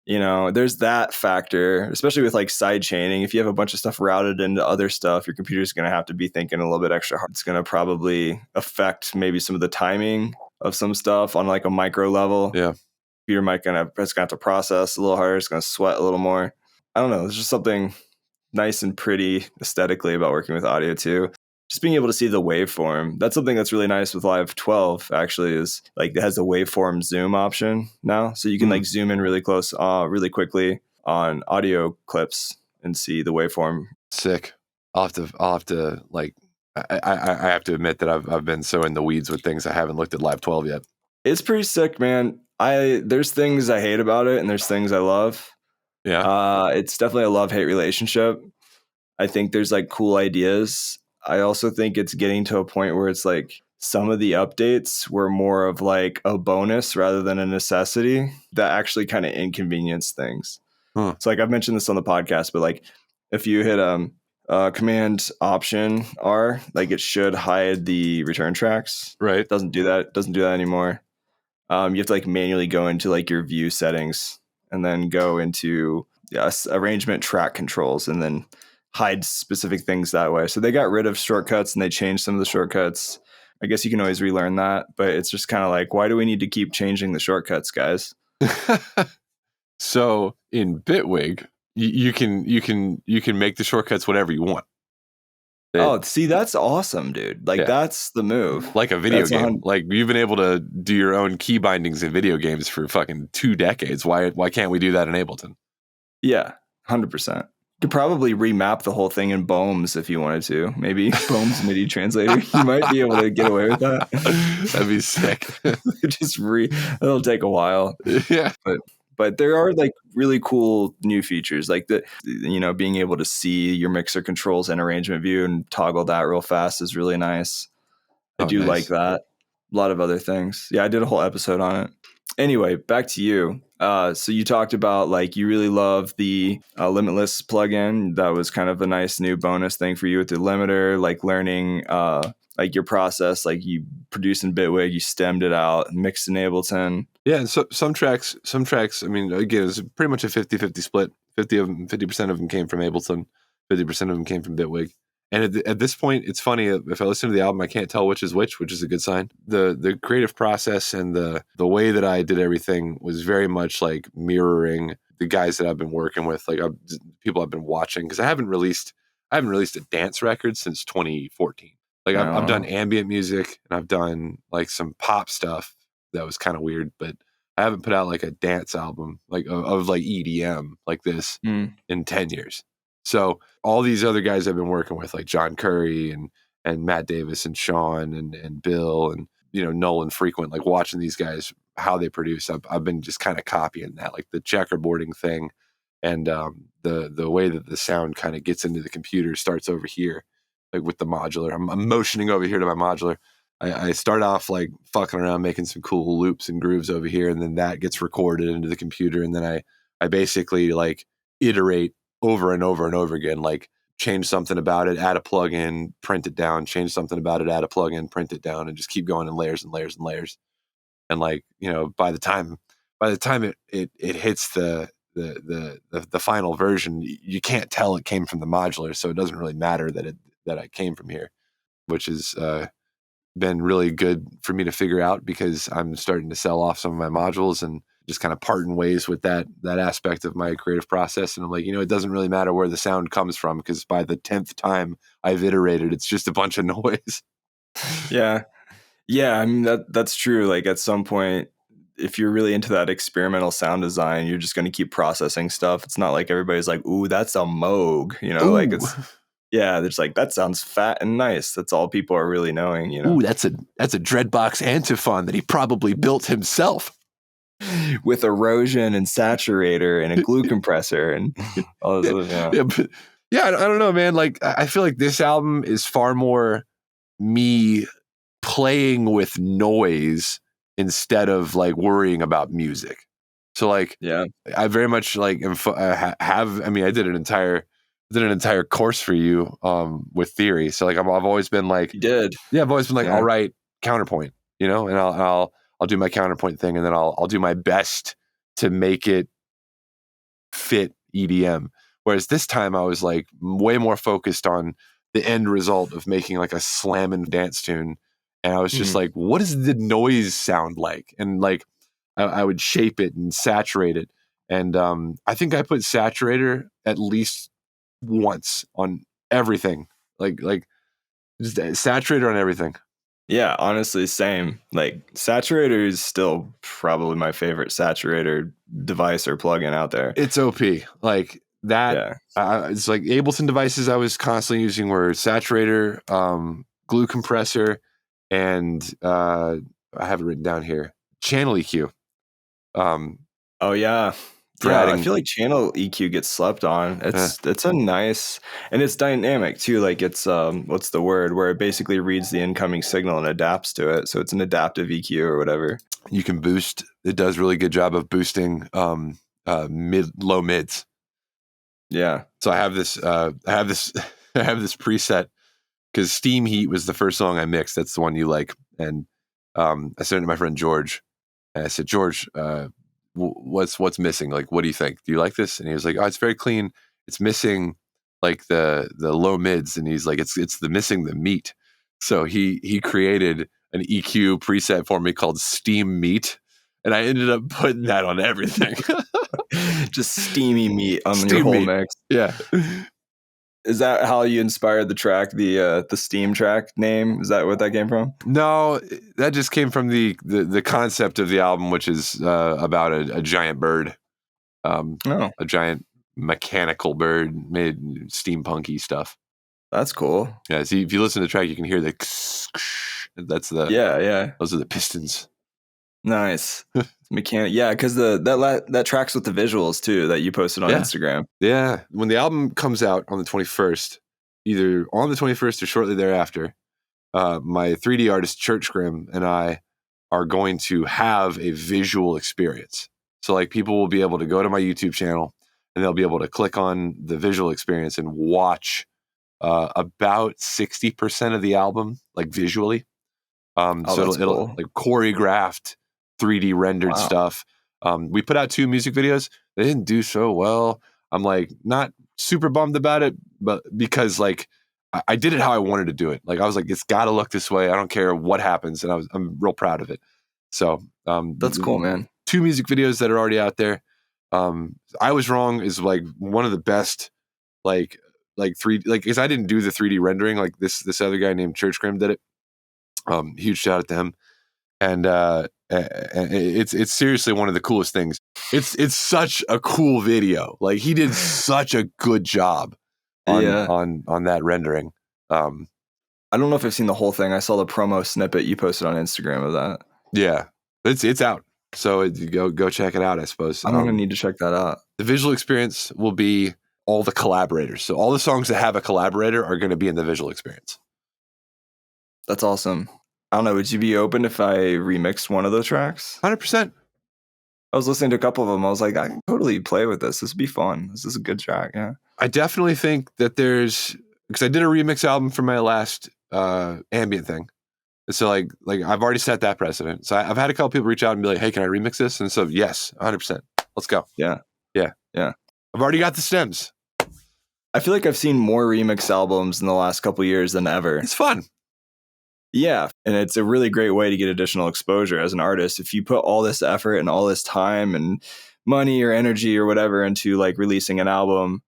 you know, there's that factor, especially with like side chaining. If you have a bunch of stuff routed into other stuff, your computer's going to have to be thinking a little bit extra hard. It's going to probably affect maybe some of the timing of some stuff on like a micro level. Yeah. Computer might it's going to have to process a little harder. It's going to sweat a little more. I don't know. There's just something nice and pretty aesthetically about working with audio too. Just being able to see the waveform. That's something that's really nice with Live 12, actually, is like it has a waveform zoom option now. So you can like zoom in really close, really quickly on audio clips and see the waveform. Sick. I'll have to like, I have to admit that I've been so in the weeds with things I haven't looked at Live 12 yet. It's pretty sick, man. There's things I hate about it and there's things I love. Yeah. It's definitely a love-hate relationship. I think there's like cool ideas. I also think it's getting to a point where it's like some of the updates were more of like a bonus rather than a necessity that actually kind of inconvenience things. So like I've mentioned this on the podcast, but like if you hit Command Option R, like it should hide the return tracks. Right. It doesn't do that. It doesn't do that anymore. You have to like manually go into like your view settings and then go into arrangement track controls and then hide specific things that way. So they got rid of shortcuts and they changed some of the shortcuts. I guess you can always relearn that, but it's just kind of like, why do we need to keep changing the shortcuts, guys? So in Bitwig, you can make the shortcuts whatever you want. See, that's awesome, dude. Like that's the move. Like a video game. Like you've been able to do your own key bindings in video games for fucking 2 decades. Why can't we do that in Ableton? Yeah, 100%. You could probably remap the whole thing in BOEMs if you wanted to. Maybe BOEMs MIDI translator. You might be able to get away with that. That'd be sick. It'll take a while. Yeah. But there are like really cool new features, like being able to see your mixer controls and arrangement view and toggle that real fast is really nice. I do like that. A lot of other things. Yeah, I did a whole episode on it. Anyway, back to you. So you talked about like you really love the Limitless plugin. That was kind of a nice new bonus thing for you with the limiter, like learning like your process, like you produce in Bitwig, you stemmed it out, mixed in Ableton. Yeah, and so some tracks, I mean, again, it's pretty much a 50-50 split. 50% of them came from Ableton, 50% of them came from Bitwig. And at this point, it's funny, if I listen to the album, I can't tell which is a good sign. The creative process and the way that I did everything was very much like mirroring the guys that I've been working with, like people I've been watching, because I haven't released a dance record since 2014. Like I've done ambient music and I've done like some pop stuff that was kind of weird, but I haven't put out like a dance album like of like EDM like this in 10 years. So all these other guys I've been working with, like John Curry and Matt Davis and Sean and Bill and Nolan Frequent, like watching these guys how they produce, I've been just kind of copying that, like the checkerboarding thing, and the way that the sound kind of gets into the computer starts over here, like with the modular. I'm motioning over here to my modular. I start off like fucking around, making some cool loops and grooves over here, and then that gets recorded into the computer, and then I basically like iterate over and over and over again, like change something about it, add a plugin, print it down, change something about it, add a plugin, print it down, and just keep going in layers and layers and layers. And like, by the time it hits the final version, you can't tell it came from the modular, so it doesn't really matter that I came from here, which is been really good for me to figure out, because I'm starting to sell off some of my modules and just kind of parting ways with that aspect of my creative process. And I'm like, it doesn't really matter where the sound comes from, because by the 10th time I've iterated, it's just a bunch of noise. Yeah. Yeah, I mean that's true. Like at some point, if you're really into that experimental sound design, you're just going to keep processing stuff. It's not like everybody's like, "Ooh, that's a Moog," like Ooh, it's yeah, it's like that sounds fat and nice. That's all people are really knowing. ooh, that's a Dreadbox antiphon that he probably built himself. With erosion and saturator and a glue compressor and all this other, I don't know, man. Like I feel like this album is far more me playing with noise instead of like worrying about music. So like, yeah. I very much like have. I mean, I did an entire course for you with theory. So like, I've always been like, You did. yeah, I've always been like, Yeah. I'll write counterpoint, and I'll do my counterpoint thing, and then I'll do my best to make it fit EDM. Whereas this time I was like way more focused on the end result of making like a slamming dance tune. And I was just like, what does the noise sound like? And like, I would shape it and saturate it. And I think I put saturator at least once on everything. Like just saturator on everything. Yeah, honestly, same. Like saturator is still probably my favorite saturator device or plugin out there. It's OP. Like that. Yeah. It's like Ableton devices I was constantly using were saturator, glue compressor, and I have it written down here, channel EQ. Oh yeah. Yeah, I feel like channel EQ gets slept on. It's a nice, and it's dynamic too. Like it's what's the word, where it basically reads the incoming signal and adapts to it. So it's an adaptive EQ or whatever. You can boost. It does really good job of boosting low mids. Yeah. So I have this preset because Steam Heat was the first song I mixed. That's the one you like. And I sent it to my friend George, and I said, George, what's missing? Like, what do you think? Do you like this? And he was like, oh, it's very clean. It's missing like the low mids. And he's like, it's missing the meat. So he created an EQ preset for me called Steam Meat. And I ended up putting that on everything. Just steamy meat on Steam your whole meat. mix. Yeah. Is that how you inspired the track, the Steam track name? Is that what that came from? No, that just came from the concept of the album, which is about a giant bird, a giant mechanical bird made steampunky stuff. That's cool. Yeah, see, if you listen to the track, you can hear the that's the yeah. Those are the pistons. Nice. Mechanic. Yeah, because that tracks with the visuals too that you posted on Instagram. Yeah. When the album comes out on the 21st, either on the 21st or shortly thereafter, my 3D artist Churchgrim and I are going to have a visual experience. So like people will be able to go to my YouTube channel and they'll be able to click on the visual experience and watch about 60% of the album, like visually. So it'll like choreographed 3D rendered stuff. We put out 2 music videos. They didn't do so well. I'm like not super bummed about it, but because like I did it how I wanted to do it. Like I was like, it's got to look this way. I don't care what happens, and I'm real proud of it. So that's cool, man. 2 music videos that are already out there. I Was Wrong is like one of the best like 3D, like because I didn't do the 3D rendering. Like this other guy named Churchgrim did it. Huge shout out to him. And it's seriously one of the coolest things. It's such a cool video. Like he did such a good job on that rendering. I don't know if I've seen the whole thing. I saw the promo snippet you posted on Instagram of that. Yeah, it's out. So go check it out, I suppose. I'm gonna need to check that out. The visual experience will be all the collaborators. So all the songs that have a collaborator are going to be in the visual experience. That's awesome. I don't know. Would you be open if I remixed one of those tracks? 100%. I was listening to a couple of them. I was like, I can totally play with this. This would be fun. This is a good track. Yeah. I definitely think that because I did a remix album for my last ambient thing. So like I've already set that precedent. So I've had a couple people reach out and be like, hey, can I remix this? And so, yes, 100%. Let's go. Yeah. I've already got the stems. I feel like I've seen more remix albums in the last couple of years than ever. It's fun. Yeah. And it's a really great way to get additional exposure as an artist. If you put all this effort and all this time and money or energy or whatever into like releasing an album,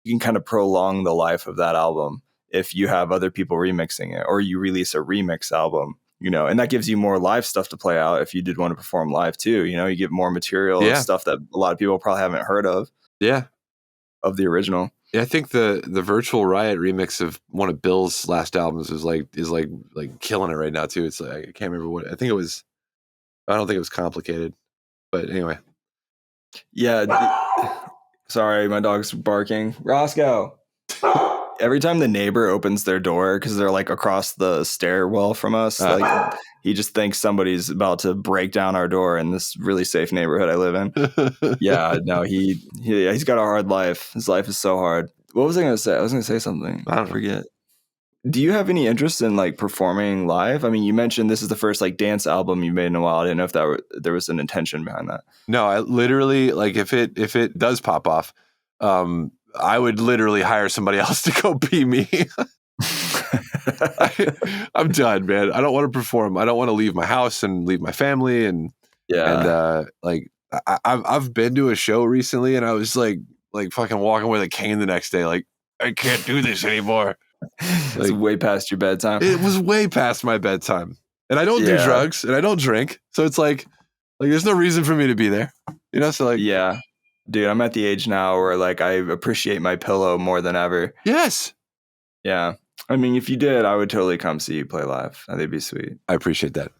you can kind of prolong the life of that album. if you have other people remixing it, or you release a remix album, and that gives you more live stuff to play out if you did want to perform live too. You get more material of stuff that a lot of people probably haven't heard of. Yeah. Of the original. Yeah, I think the Virtual Riot remix of one of Bill's last albums is like killing it right now too. It's like, I can't remember what I think it was. I don't think it was Complicated, but anyway. Yeah. Sorry, my dog's barking. Roscoe. Every time the neighbor opens their door, because they're like across the stairwell from us, like he just thinks somebody's about to break down our door in this really safe neighborhood I live in. Yeah, no, he's got a hard life. His life is so hard. What was I going to say? I was going to say something. I don't forget. Do you have any interest in like performing live? I mean, you mentioned this is the first like dance album you made in a while. I didn't know if there was an intention behind that. No, I literally, like, if it does pop off, I would literally hire somebody else to go be me. I'm done, man. I don't want to perform. I don't want to leave my house and leave my family. And like I've been to a show recently, and I was like fucking walking with a cane the next day. Like, I can't do this anymore. It's way past your bedtime. It was way past my bedtime, and I don't do drugs, and I don't drink, so it's like there's no reason for me to be there, So like, yeah, dude, I'm at the age now where like I appreciate my pillow more than ever. Yes. Yeah, I mean, if you did, I would totally come see you play live. That'd be sweet. I appreciate that.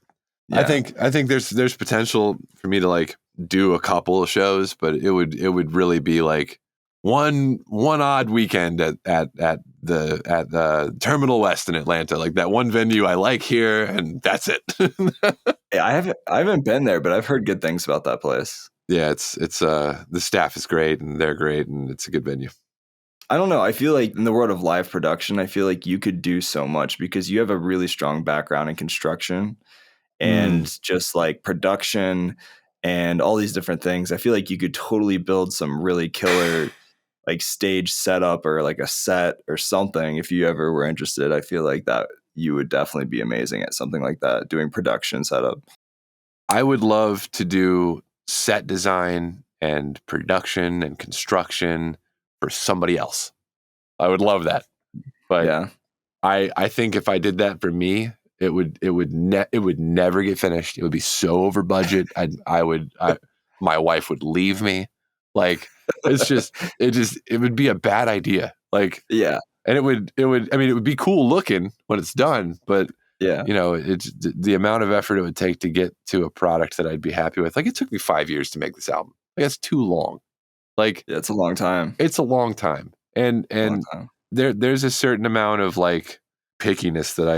Yeah. I think there's potential for me to like do a couple of shows, but it would really be like one odd weekend at the Terminal West in Atlanta, like that one venue I like here, and that's it. Yeah, I haven't been there, but I've heard good things about that place. Yeah, it's the staff is great, and they're great, and it's a good venue. I don't know. I feel like in the world of live production, I feel like you could do so much because you have a really strong background in construction and just like production and all these different things. I feel like you could totally build some really killer like stage setup or like a set or something. If you ever were interested, I feel like that you would definitely be amazing at something like that, doing production setup. I would love to do set design and production and construction for somebody else. I would love that. But yeah. I think if I did that for me, it would never get finished. It would be so over budget. My wife would leave me. Like, it would be a bad idea. Like, yeah. And it would be cool looking when it's done, but yeah, it's the amount of effort it would take to get to a product that I'd be happy with. Like, it took me 5 years to make this album. Like, that's too long. Like, yeah, it's a long time. It's a long time. And there's a certain amount of like pickiness that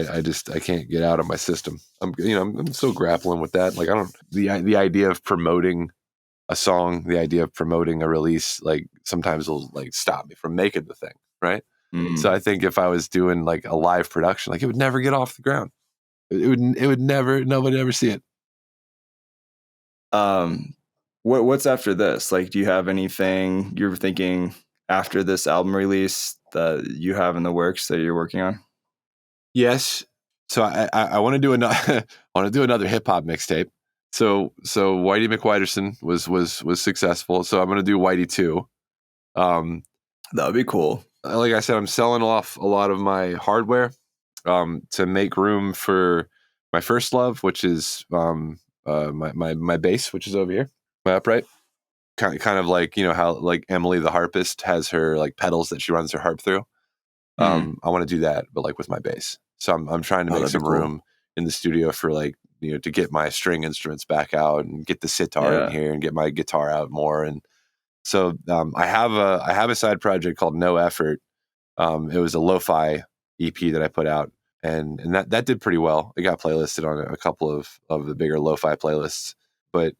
I can't get out of my system. I'm still grappling with that. Like, the idea of promoting a song, the idea of promoting a release, like sometimes will like stop me from making the thing. Right. So I think if I was doing like a live production, like it would never get off the ground. It would never, nobody would ever see it. What's after this? Like, do you have anything you're thinking after this album release that you have in the works that you're working on? Yes. So I want to do another hip hop mixtape. So Whitey McWhiterson was successful. So I'm going to do Whitey 2. That would be cool. Like I said, I'm selling off a lot of my hardware to make room for my first love, which is my bass, which is over here, my upright. Kind of like, how like Emily the harpist has her like pedals that she runs her harp through. I want to do that, but like with my bass. So I'm trying to make some room in the studio for like, to get my string instruments back out and get the sitar in here and get my guitar out more. And so I have a side project called No Effort. It was a lo-fi EP that I put out, and that did pretty well. It got playlisted on a couple of the bigger lo-fi playlists. But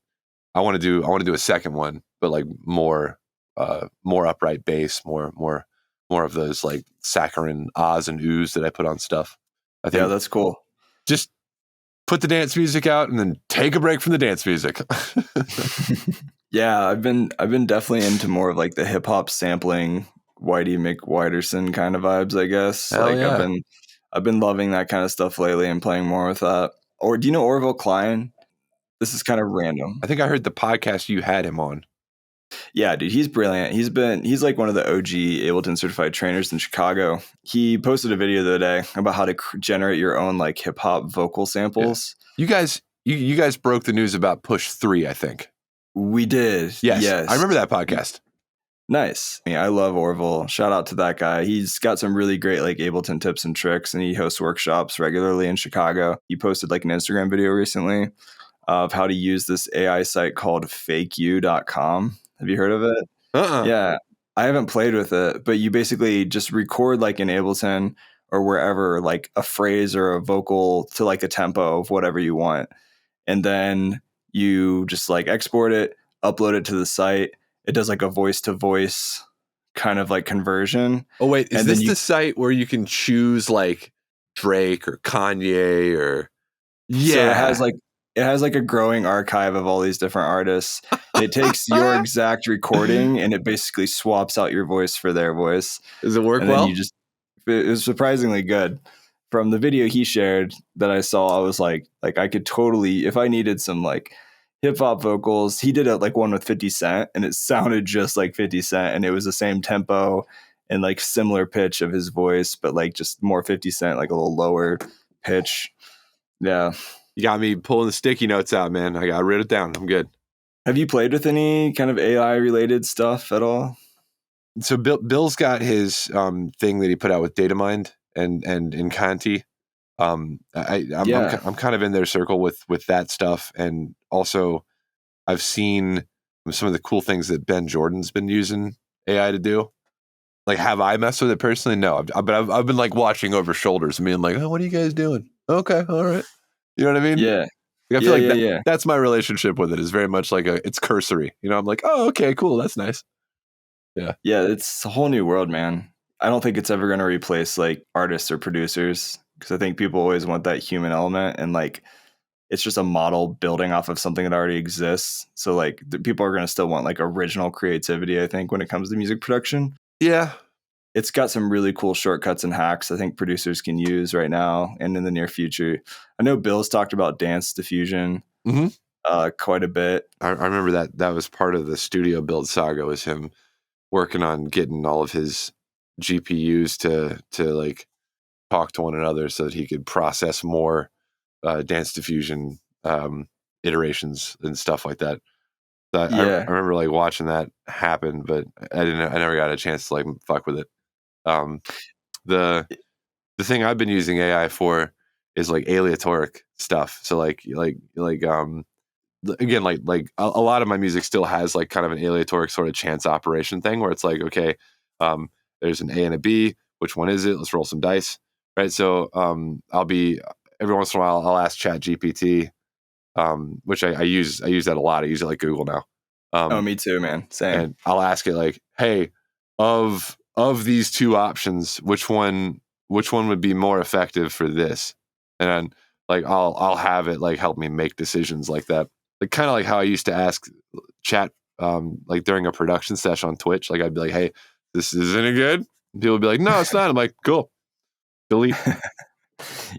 I want to do a second one, but like more upright bass, more of those like saccharine ahs and oohs that I put on stuff. I think that's cool. Just put the dance music out and then take a break from the dance music. Yeah, I've been definitely into more of like the hip hop sampling, Whitey McWhiterson kind of vibes, I guess. Hell like yeah. I've been loving that kind of stuff lately and playing more with that. Or do you know Orville Klein? This is kind of random. I think I heard the podcast you had him on. Yeah, dude, he's brilliant. He's like one of the OG Ableton certified trainers in Chicago. He posted a video the other day about how to generate your own like hip hop vocal samples. Yeah. You guys broke the news about Push 3, I think. We did. Yes. I remember that podcast. Nice. I love Orville. Shout out to that guy. He's got some really great like Ableton tips and tricks, and he hosts workshops regularly in Chicago. He posted like an Instagram video recently of how to use this AI site called fakeyou.com. Have you heard of it? Yeah. I haven't played with it, but you basically just record like in Ableton or wherever like a phrase or a vocal to like a tempo of whatever you want. And then you just like export it, upload it to the site. It does like a voice to voice kind of like conversion. Oh, wait, is this the site where you can choose like Drake or Kanye or? Yeah. So it has like a growing archive of all these different artists. And it takes your exact recording and it basically swaps out your voice for their voice. Does it work well? It was surprisingly good. From the video he shared that I saw, I was like I could totally, if I needed some like hip hop vocals, he did it like one with 50 Cent and it sounded just like 50 Cent and it was the same tempo and like similar pitch of his voice, but like just more 50 Cent, like a little lower pitch. Yeah. You got me pulling the sticky notes out, man. I wrote it down. I'm good. Have you played with any kind of AI related stuff at all? So Bill's got his thing that he put out with DataMind and Incanti. I'm kind of in their circle with that stuff, and also I've seen some of the cool things that Ben Jordan's been using AI to do. Like, have I messed with it personally? No, but I've been like watching over shoulders and being like, oh, what are you guys doing? Okay, all right. You know what I mean? Yeah. Like, I feel that's my relationship with it, is very much like it's cursory. You know, I'm like, oh, okay, cool, that's nice. Yeah. Yeah, it's a whole new world, man. I don't think it's ever going to replace like artists or producers, because I think people always want that human element, and like it's just a model building off of something that already exists. So like people are going to still want like original creativity, I think, when it comes to music production. Yeah. It's got some really cool shortcuts and hacks I think producers can use right now and in the near future. I know Bill's talked about dance diffusion quite a bit. I remember that was part of the studio build saga, was him working on getting all of his GPUs to like talk to one another so that he could process more dance diffusion iterations and stuff like that. So I remember like watching that happen, but I never got a chance to like fuck with it. The thing I've been using AI for is like aleatoric stuff. So like again, like a lot of my music still has like kind of an aleatoric sort of chance operation thing where it's like, okay, there's an A and a B. Which one is it? Let's roll some dice. Right. So I'll be, every once in a while, I'll ask Chat GPT, which I use that a lot. I use it like Google now. Oh, me too, man. Same. And I'll ask it like, hey, of these two options, which one would be more effective for this? And then like I'll have it like help me make decisions like that. Like kind of like how I used to ask Chat like during a production session on Twitch. Like I'd be like, hey, this isn't it good? And people would be like, no, it's not. I'm like, cool. Delete.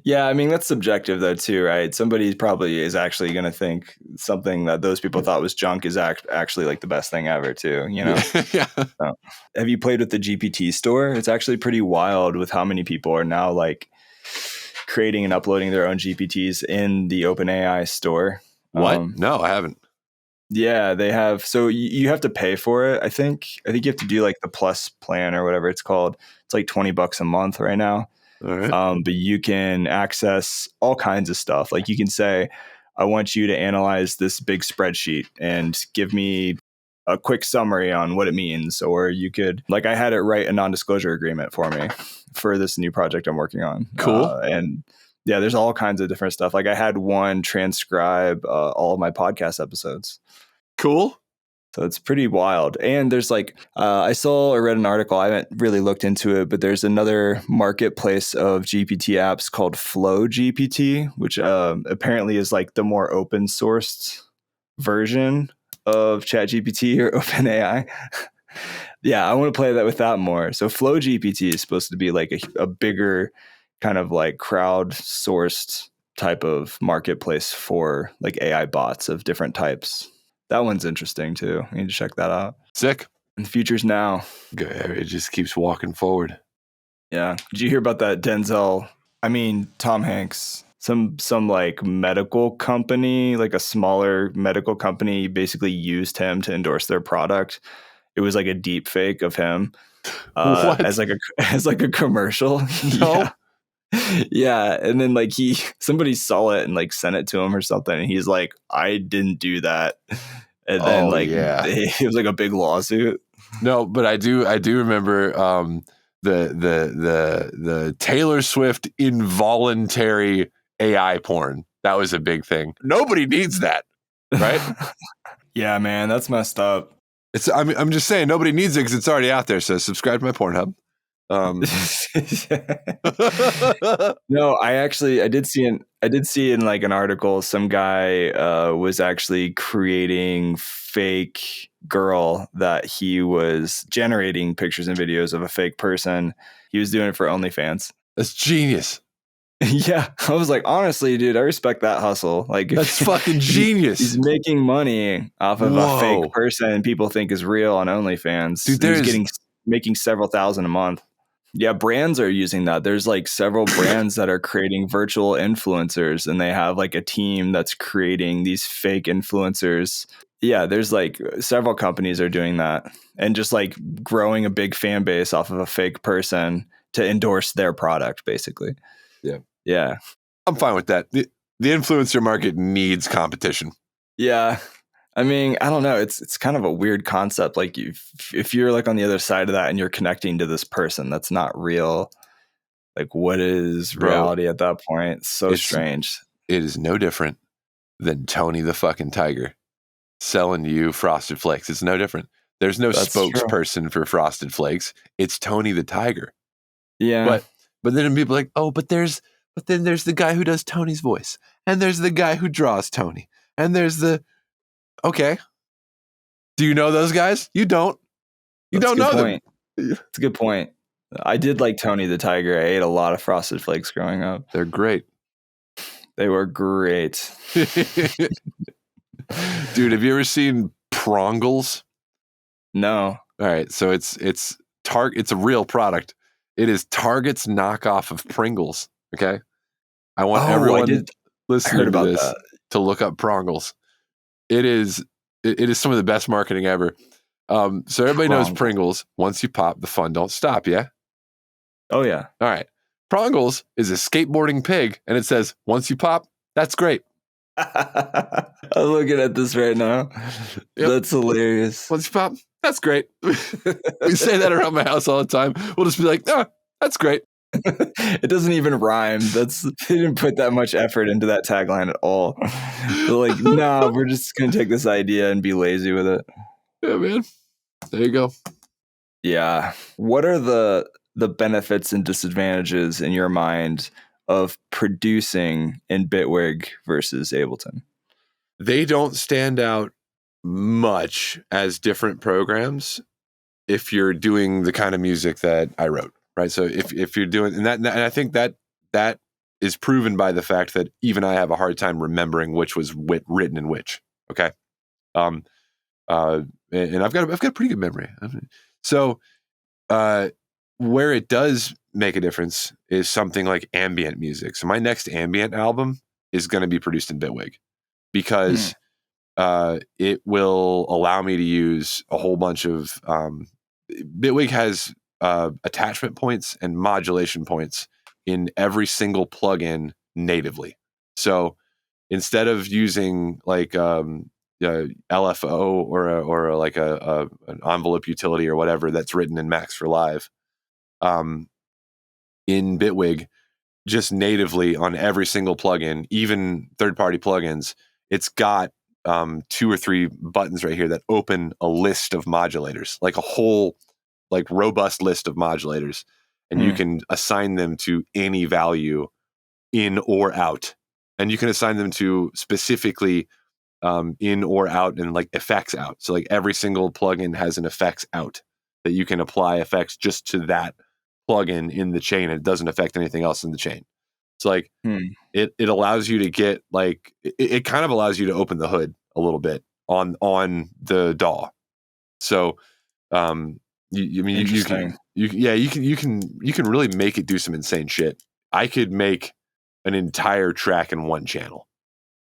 Yeah, I mean, that's subjective though too, right? Somebody probably is actually going to think something that those people thought was junk is actually like the best thing ever too, you know? Yeah. So, have you played with the GPT store? It's actually pretty wild with how many people are now like creating and uploading their own GPTs in the OpenAI store. What? No, I haven't. Yeah, they have. So you have to pay for it. I think you have to do like the plus plan or whatever it's called. It's like $20 a month right now. All right. But you can access all kinds of stuff. Like you can say, I want you to analyze this big spreadsheet and give me a quick summary on what it means. Or you could, like I had it write a non-disclosure agreement for me for this new project I'm working on. Cool. And yeah, there's all kinds of different stuff. Like I had one transcribe all of my podcast episodes. Cool. So it's pretty wild. And there's like, I saw or read an article, I haven't really looked into it, but there's another marketplace of GPT apps called Flow GPT, which apparently is like the more open sourced version of ChatGPT or OpenAI. Yeah, I want to play that with that more. So Flow GPT is supposed to be like a bigger kind of like crowd-sourced type of marketplace for like AI bots of different types. That one's interesting too. You need to check that out. Sick. And the future's now. It just keeps walking forward. Yeah. Did you hear about that Tom Hanks, some like medical company, like a smaller medical company, basically used him to endorse their product. It was like a deep fake of him as like a commercial. No. Yeah. And then like somebody saw it and like sent it to him or something. And he's like, I didn't do that. And then it was like a big lawsuit. No, but I do remember the Taylor Swift involuntary AI porn. That was a big thing. Nobody needs that, right? Yeah, man, that's messed up. I'm just saying nobody needs it because it's already out there. So subscribe to my Pornhub. No, I did see in like an article, some guy was actually creating fake girl that he was generating pictures and videos of a fake person. He was doing it for OnlyFans. That's genius. Yeah, I was like, honestly, dude, I respect that hustle. Like, that's fucking genius. He's making money off of a fake person people think is real on OnlyFans. Dude, he's making several thousand a month. Yeah, brands are using that. There's like several brands that are creating virtual influencers, and they have like a team that's creating these fake influencers. Yeah, there's like several companies are doing that and just like growing a big fan base off of a fake person to endorse their product, basically. Yeah. Yeah. I'm fine with that. The influencer market needs competition. Yeah. I mean, I don't know. It's kind of a weird concept. Like if you're like on the other side of that and you're connecting to this person that's not real, like what is reality at that point? It's so strange. It is no different than Tony the fucking Tiger selling you Frosted Flakes. It's no different. There's no spokesperson for Frosted Flakes. It's Tony the Tiger. Yeah. But then people are like, oh, but then there's the guy who does Tony's voice, and there's the guy who draws Tony, and there's okay. Do you know those guys? You don't. You don't know them. It's a good point. I did like Tony the Tiger. I ate a lot of Frosted Flakes growing up. They're great. They were great. Dude, have you ever seen Prongles? No. All right, so it's a real product. It is Target's knockoff of Pringles. Okay, I want everyone listening to this to look up Prongles. It is some of the best marketing ever. So everybody knows Pringles. Once you pop, the fun don't stop. Yeah. Oh yeah. All right. Prongles is a skateboarding pig, and it says, "Once you pop, that's great." I'm looking at this right now. Yep. That's hilarious. Once you pop, that's great. We say that around my house all the time. We'll just be like, that's great. It doesn't even rhyme. They didn't put that much effort into that tagline at all. They're like, no, we're just going to take this idea and be lazy with it. Yeah, man. There you go. Yeah. What are the benefits and disadvantages in your mind of producing in Bitwig versus Ableton? They don't stand out much as different programs if you're doing the kind of music that I wrote, right? So if you're doing and I think that is proven by the fact that even I have a hard time remembering which was written in which. Okay, and I've got a pretty good memory. So where it does make a difference is something like ambient music. So my next ambient album is going to be produced in Bitwig because it will allow me to use a whole bunch of Bitwig has attachment points and modulation points in every single plugin natively. So instead of using like LFO or like an envelope utility or whatever that's written in Max for Live, in Bitwig, just natively on every single plugin, even third-party plugins, it's got 2 or 3 buttons right here that open a list of modulators, like a whole like robust list of modulators, and you can assign them to any value in or out, and you can assign them to specifically in or out and like effects out. So like every single plugin has an effects out that you can apply effects just to that plugin in the chain. It doesn't affect anything else in the chain. It's like it allows you to get like it kind of allows you to open the hood a little bit on the DAW. So you Interesting. you can really make it do some insane shit. I could make an entire track in one channel,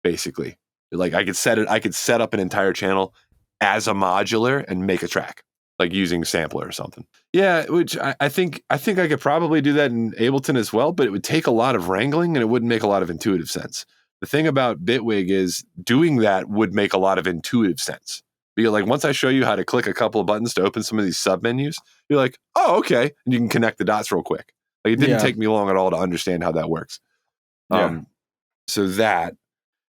basically. Like I could set up an entire channel as a modular and make a track, like using sampler or something. Yeah, which I think I could probably do that in Ableton as well, but it would take a lot of wrangling and it wouldn't make a lot of intuitive sense. The thing about Bitwig is doing that would make a lot of intuitive sense. Because like once I show you how to click a couple of buttons to open some of these sub menus, you're like, oh, okay. And you can connect the dots real quick. Like it didn't take me long at all to understand how that works. So that,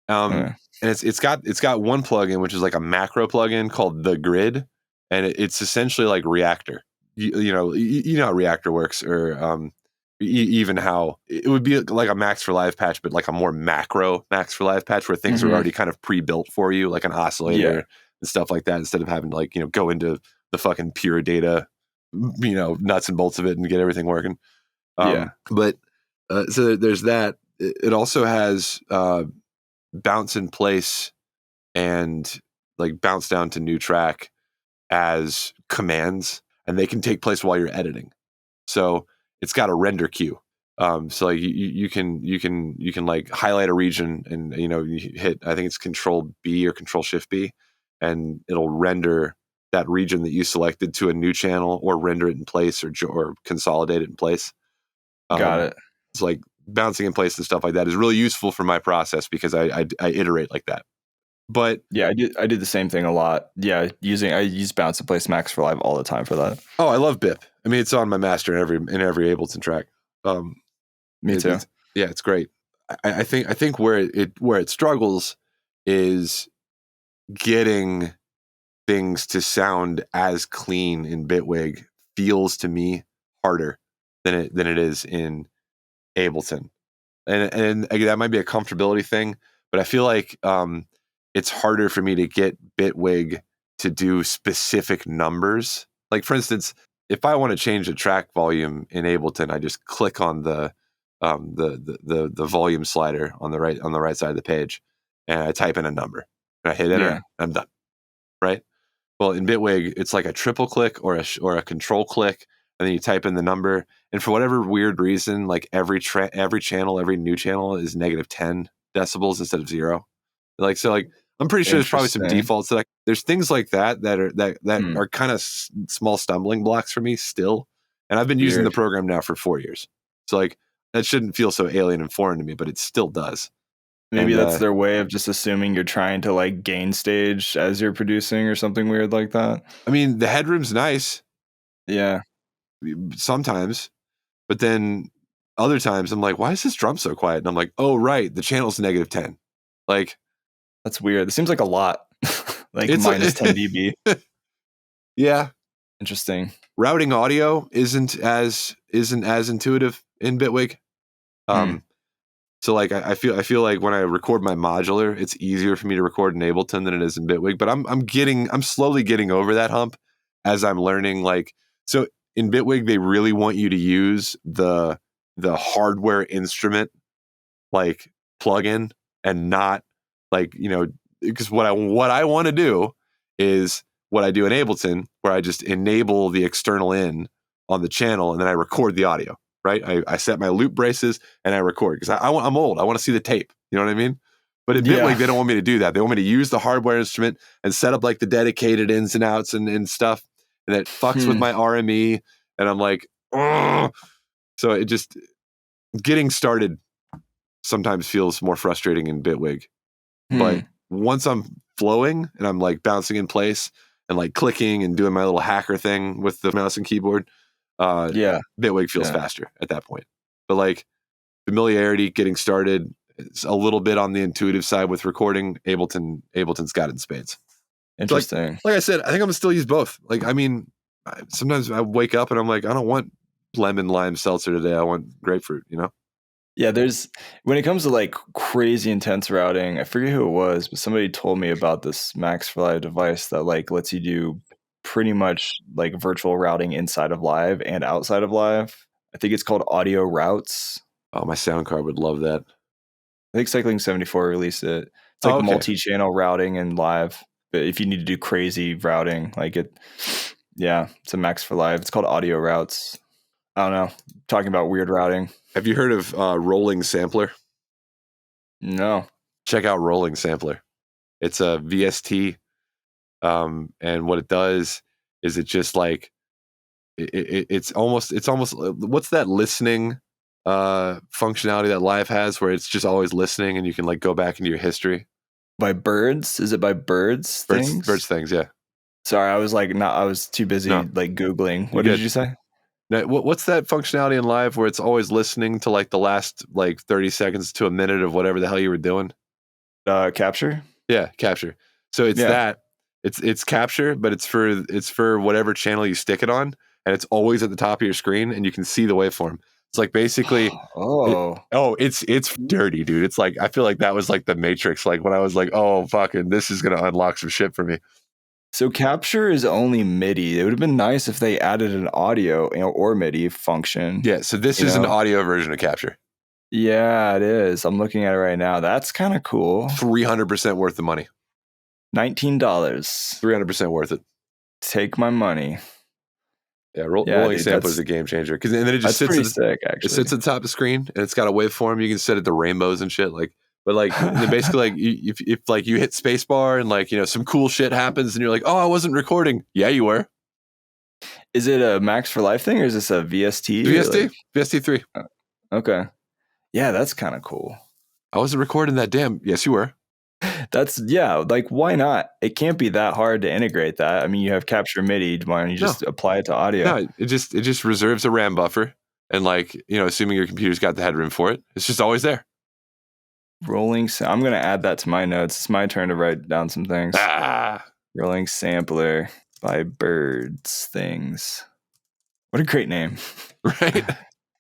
and it's got one plugin, which is like a macro plugin called the Grid. And it's essentially like Reactor. You know how Reactor works, or even how it would be like a Max for Live patch, but like a more macro Max for Live patch where things are already kind of pre-built for you, like an oscillator and stuff like that, instead of having to like, go into the fucking pure data, nuts and bolts of it and get everything working. But so there's that. It also has bounce in place and like bounce down to new track as commands, and they can take place while you're editing. So it's got a render queue. So like you can like highlight a region and you hit, I think it's Control B or Control Shift B, and it'll render that region that you selected to a new channel, or render it in place, or consolidate it in place. Got it. It's like bouncing in place and stuff like that is really useful for my process because I iterate like that. But yeah, I do the same thing a lot. Yeah, I use bounce in place Max for Live all the time for that. Oh, I love BIP. I mean, it's on my master in every Ableton track. Me too. It's great. I think where it struggles is getting things to sound as clean in Bitwig feels to me harder than it is in Ableton. And again, that might be a comfortability thing, but I feel like it's harder for me to get Bitwig to do specific numbers. Like for instance, if I want to change the track volume in Ableton, I just click on the volume slider on the right side of the page, and I type in a number. And I hit enter. And I'm done. Right. Well, in Bitwig, it's like a triple click or a control click, and then you type in the number. And for whatever weird reason, like every channel, every new channel is -10 decibels instead of 0. Like so, like I'm pretty sure there's probably some defaults that there's things like that are kind of small stumbling blocks for me still. And I've been using the program now for 4 years, so like that shouldn't feel so alien and foreign to me, but it still does. Maybe that's their way of just assuming you're trying to like gain stage as you're producing or something weird like that. I mean, the headroom's nice. Yeah. Sometimes, but then other times I'm like, why is this drum so quiet? And I'm like, oh, right, the channel's -10. Like, that's weird. It seems like a lot. Like it's minus 10 dB. Yeah. Interesting. Routing audio isn't as intuitive in Bitwig. So like I feel like when I record my modular, it's easier for me to record in Ableton than it is in Bitwig. But I'm slowly getting over that hump as I'm learning. Like, so in Bitwig, they really want you to use the hardware instrument like plugin, and not like, because what I want to do is what I do in Ableton, where I just enable the external in on the channel and then I record the audio. Right, I set my loop braces and I record because I'm old. I want to see the tape. You know what I mean? But in Bitwig, they don't want me to do that. They want me to use the hardware instrument and set up like the dedicated ins and outs and stuff, and that fucks with my RME. And I'm like, ugh. So it just, getting started sometimes feels more frustrating in Bitwig. But once I'm flowing and I'm like bouncing in place and like clicking and doing my little hacker thing with the mouse and keyboard, Bitwig feels faster at that point. But like familiarity, getting started, it's a little bit on the intuitive side with recording. Ableton's got it in spades. Interesting. So like I said, I think I'm gonna still use both. Like, I mean, sometimes I wake up and I'm like, I don't want lemon lime seltzer today. I want grapefruit. Yeah, when it comes to like crazy intense routing, I forget who it was, but somebody told me about this Max for Live device that like lets you do pretty much like virtual routing inside of Live and outside of Live. I think it's called Audio Routes. Oh, my sound card would love that. I think Cycling 74 released it. It's like multi-channel routing in Live. But if you need to do crazy routing, like it's a Max for Live. It's called Audio Routes. I don't know. Talking about weird routing. Have you heard of Rolling Sampler? No. Check out Rolling Sampler. It's a VST, and what it does is it just like it's almost what's that listening functionality that Live has where it's just always listening and you can like go back into your history. By Birds? Is it by Birds Things? Birds Things, yeah. Sorry, I was too busy like Googling. What did you say? Now, what's that functionality in Live where it's always listening to like the last like 30 seconds to a minute of whatever the hell you were doing? Capture? Yeah, capture. So it's that. It's capture, but it's for whatever channel you stick it on, and it's always at the top of your screen, and you can see the waveform. It's like basically, it's dirty, dude. It's like I feel like that was like the Matrix, like when I was like, oh fucking, this is gonna unlock some shit for me. So capture is only MIDI. It would have been nice if they added an audio or MIDI function. Yeah, so this is an audio version of capture. Yeah, it is. I'm looking at it right now. That's kind of cool. 300% worth the money. $19. 300% worth it. Take my money. Yeah, Rolling Sampler is a game changer because then it just sits sick, actually. It sits at the top of the screen and it's got a waveform. You can set it to rainbows and shit. Like, but like basically, like if like you hit spacebar and like some cool shit happens and you're like, oh, I wasn't recording. Yeah, you were. Is it a Max for Life thing or is this a VST? VST3. Okay. Yeah, that's kind of cool. I wasn't recording that. Damn. Yes, you were. That's like why not? It can't be that hard to integrate that. I mean, you have capture MIDI. Why don't you just apply it to audio? No, it just reserves a RAM buffer, and like assuming your computer's got the headroom for it, it's just always there. Rolling. I'm gonna add that to my notes. It's my turn to write down some things. Rolling Sampler by Birds Things. What a great name, right?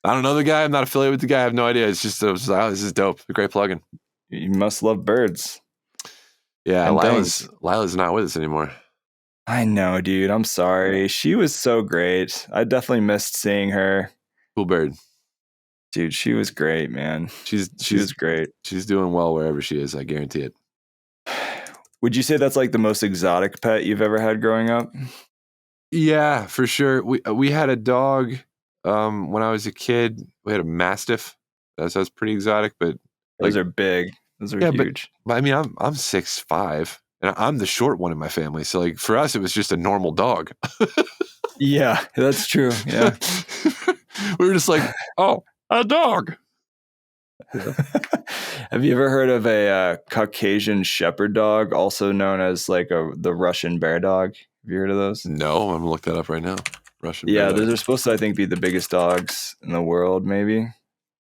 I don't know the guy. I'm not affiliated with the guy. I have no idea. It's just this is dope. A great plugin. You must love birds. Yeah, Lila's not with us anymore. I know, dude. I'm sorry. She was so great. I definitely missed seeing her. Cool bird. Dude, she was great, man. She was great. She's doing well wherever she is. I guarantee it. Would you say that's like the most exotic pet you've ever had growing up? Yeah, for sure. We had a dog when I was a kid. We had a Mastiff. That's pretty exotic, but those are big. Those are huge. But I mean, I'm 6'5", and I'm the short one in my family. So like for us, it was just a normal dog. Yeah, that's true. Yeah, we were just like, oh, a dog. Have you ever heard of a Caucasian shepherd dog, also known as like the Russian bear dog? Have you heard of those? No, I'm gonna look that up right now. Russian bear dog. Those are supposed to, I think, be the biggest dogs in the world, maybe.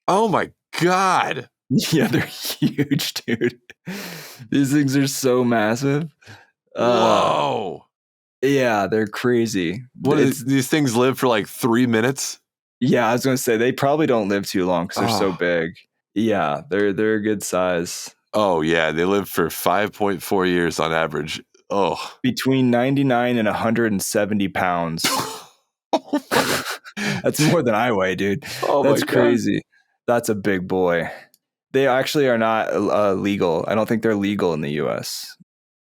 Oh my God. Yeah, they're huge, dude. These things are so massive. Whoa. Yeah, they're crazy. These things live for like 3 minutes? Yeah, I was going to say they probably don't live too long because they're so big. Yeah, they're a good size. Oh, yeah. They live for 5.4 years on average. Oh. Between 99 and 170 pounds. That's more than I weigh, dude. Oh, that's crazy. That's a big boy. They actually are not legal. I don't think they're legal in the U.S.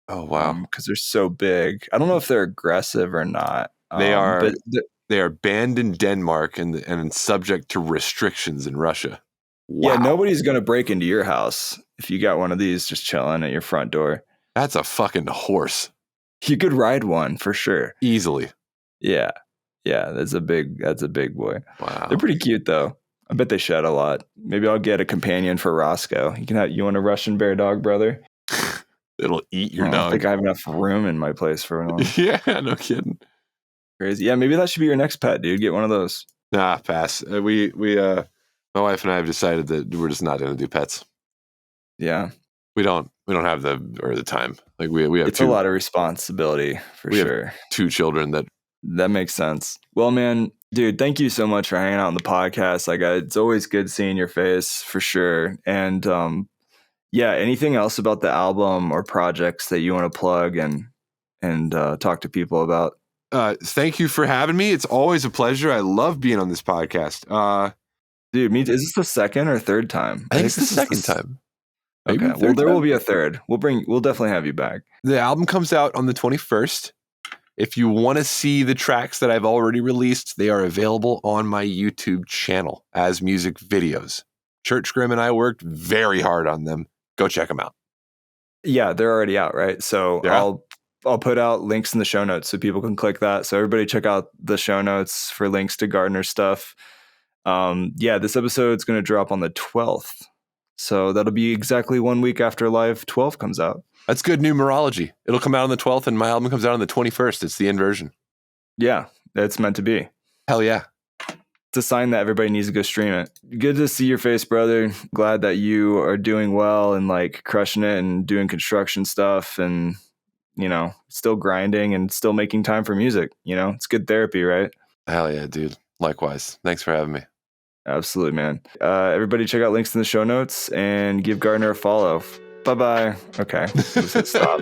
Oh, wow. Because they're so big. I don't know if they're aggressive or not. They are banned in Denmark and subject to restrictions in Russia. Wow. Yeah, nobody's going to break into your house if you got one of these just chilling at your front door. That's a fucking horse. You could ride one for sure. Easily. Yeah. Yeah, that's a big boy. Wow. They're pretty cute though. I bet they shed a lot. Maybe I'll get a companion for Roscoe. You want a Russian bear dog, brother? It'll eat your dog. I don't think I have enough room in my place for one. Yeah, no kidding. Crazy. Yeah, maybe that should be your next pet, dude. Get one of those. Nah, pass. We my wife and I have decided that we're just not going to do pets. Yeah. We don't have the time. Like we have it's a lot of responsibility for sure. Have 2 children that makes sense. Well, man, dude, thank you so much for hanging out on the podcast. Like, it's always good seeing your face for sure. And anything else about the album or projects that you want to plug and talk to people about? Thank you for having me. It's always a pleasure. I love being on this podcast. Dude, is this the second or third time? I think it's the second time. Maybe Okay. Well, there will be a third. We'll definitely have you back. The album comes out on the 21st. If you want to see the tracks that I've already released, they are available on my YouTube channel as music videos. Church Grim and I worked very hard on them. Go check them out. Yeah, they're already out, right? So Yeah. I'll put out links in the show notes so people can click that. So everybody check out the show notes for links to Gardner's stuff. This episode's going to drop on the 12th. So that'll be exactly 1 week after Live 12 comes out. That's good numerology. It'll come out on the 12th and my album comes out on the 21st. It's the inversion. Yeah, it's meant to be. Hell yeah. It's a sign that everybody needs to go stream it. Good to see your face, brother. Glad that you are doing well and like crushing it and doing construction stuff and, still grinding and still making time for music. It's good therapy, right? Hell yeah, dude. Likewise. Thanks for having me. Absolutely, man. Everybody check out links in the show notes and give Gardner a follow. Bye-bye. Okay. Let's hit stop.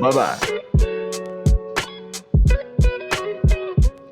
Bye-bye.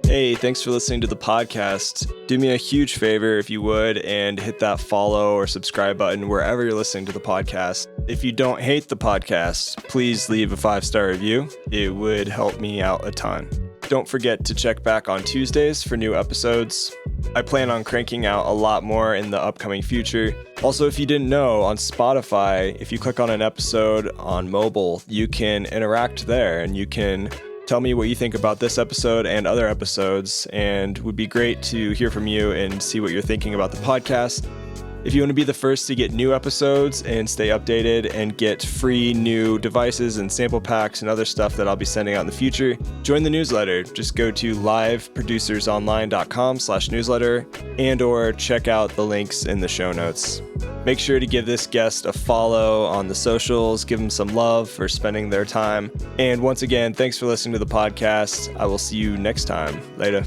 Hey, thanks for listening to the podcast. Do me a huge favor if you would and hit that follow or subscribe button wherever you're listening to the podcast. If you don't hate the podcast, please leave a 5-star review. It would help me out a ton. Don't forget to check back on Tuesdays for new episodes. I plan on cranking out a lot more in the upcoming future. Also, if you didn't know, on Spotify, if you click on an episode on mobile, you can interact there and you can tell me what you think about this episode and other episodes, and it would be great to hear from you and see what you're thinking about the podcast. If you want to be the first to get new episodes and stay updated and get free new devices and sample packs and other stuff that I'll be sending out in the future, join the newsletter. Just go to liveproducersonline.com/newsletter and or check out the links in the show notes. Make sure to give this guest a follow on the socials. Give them some love for spending their time. And once again, thanks for listening to the podcast. I will see you next time. Later.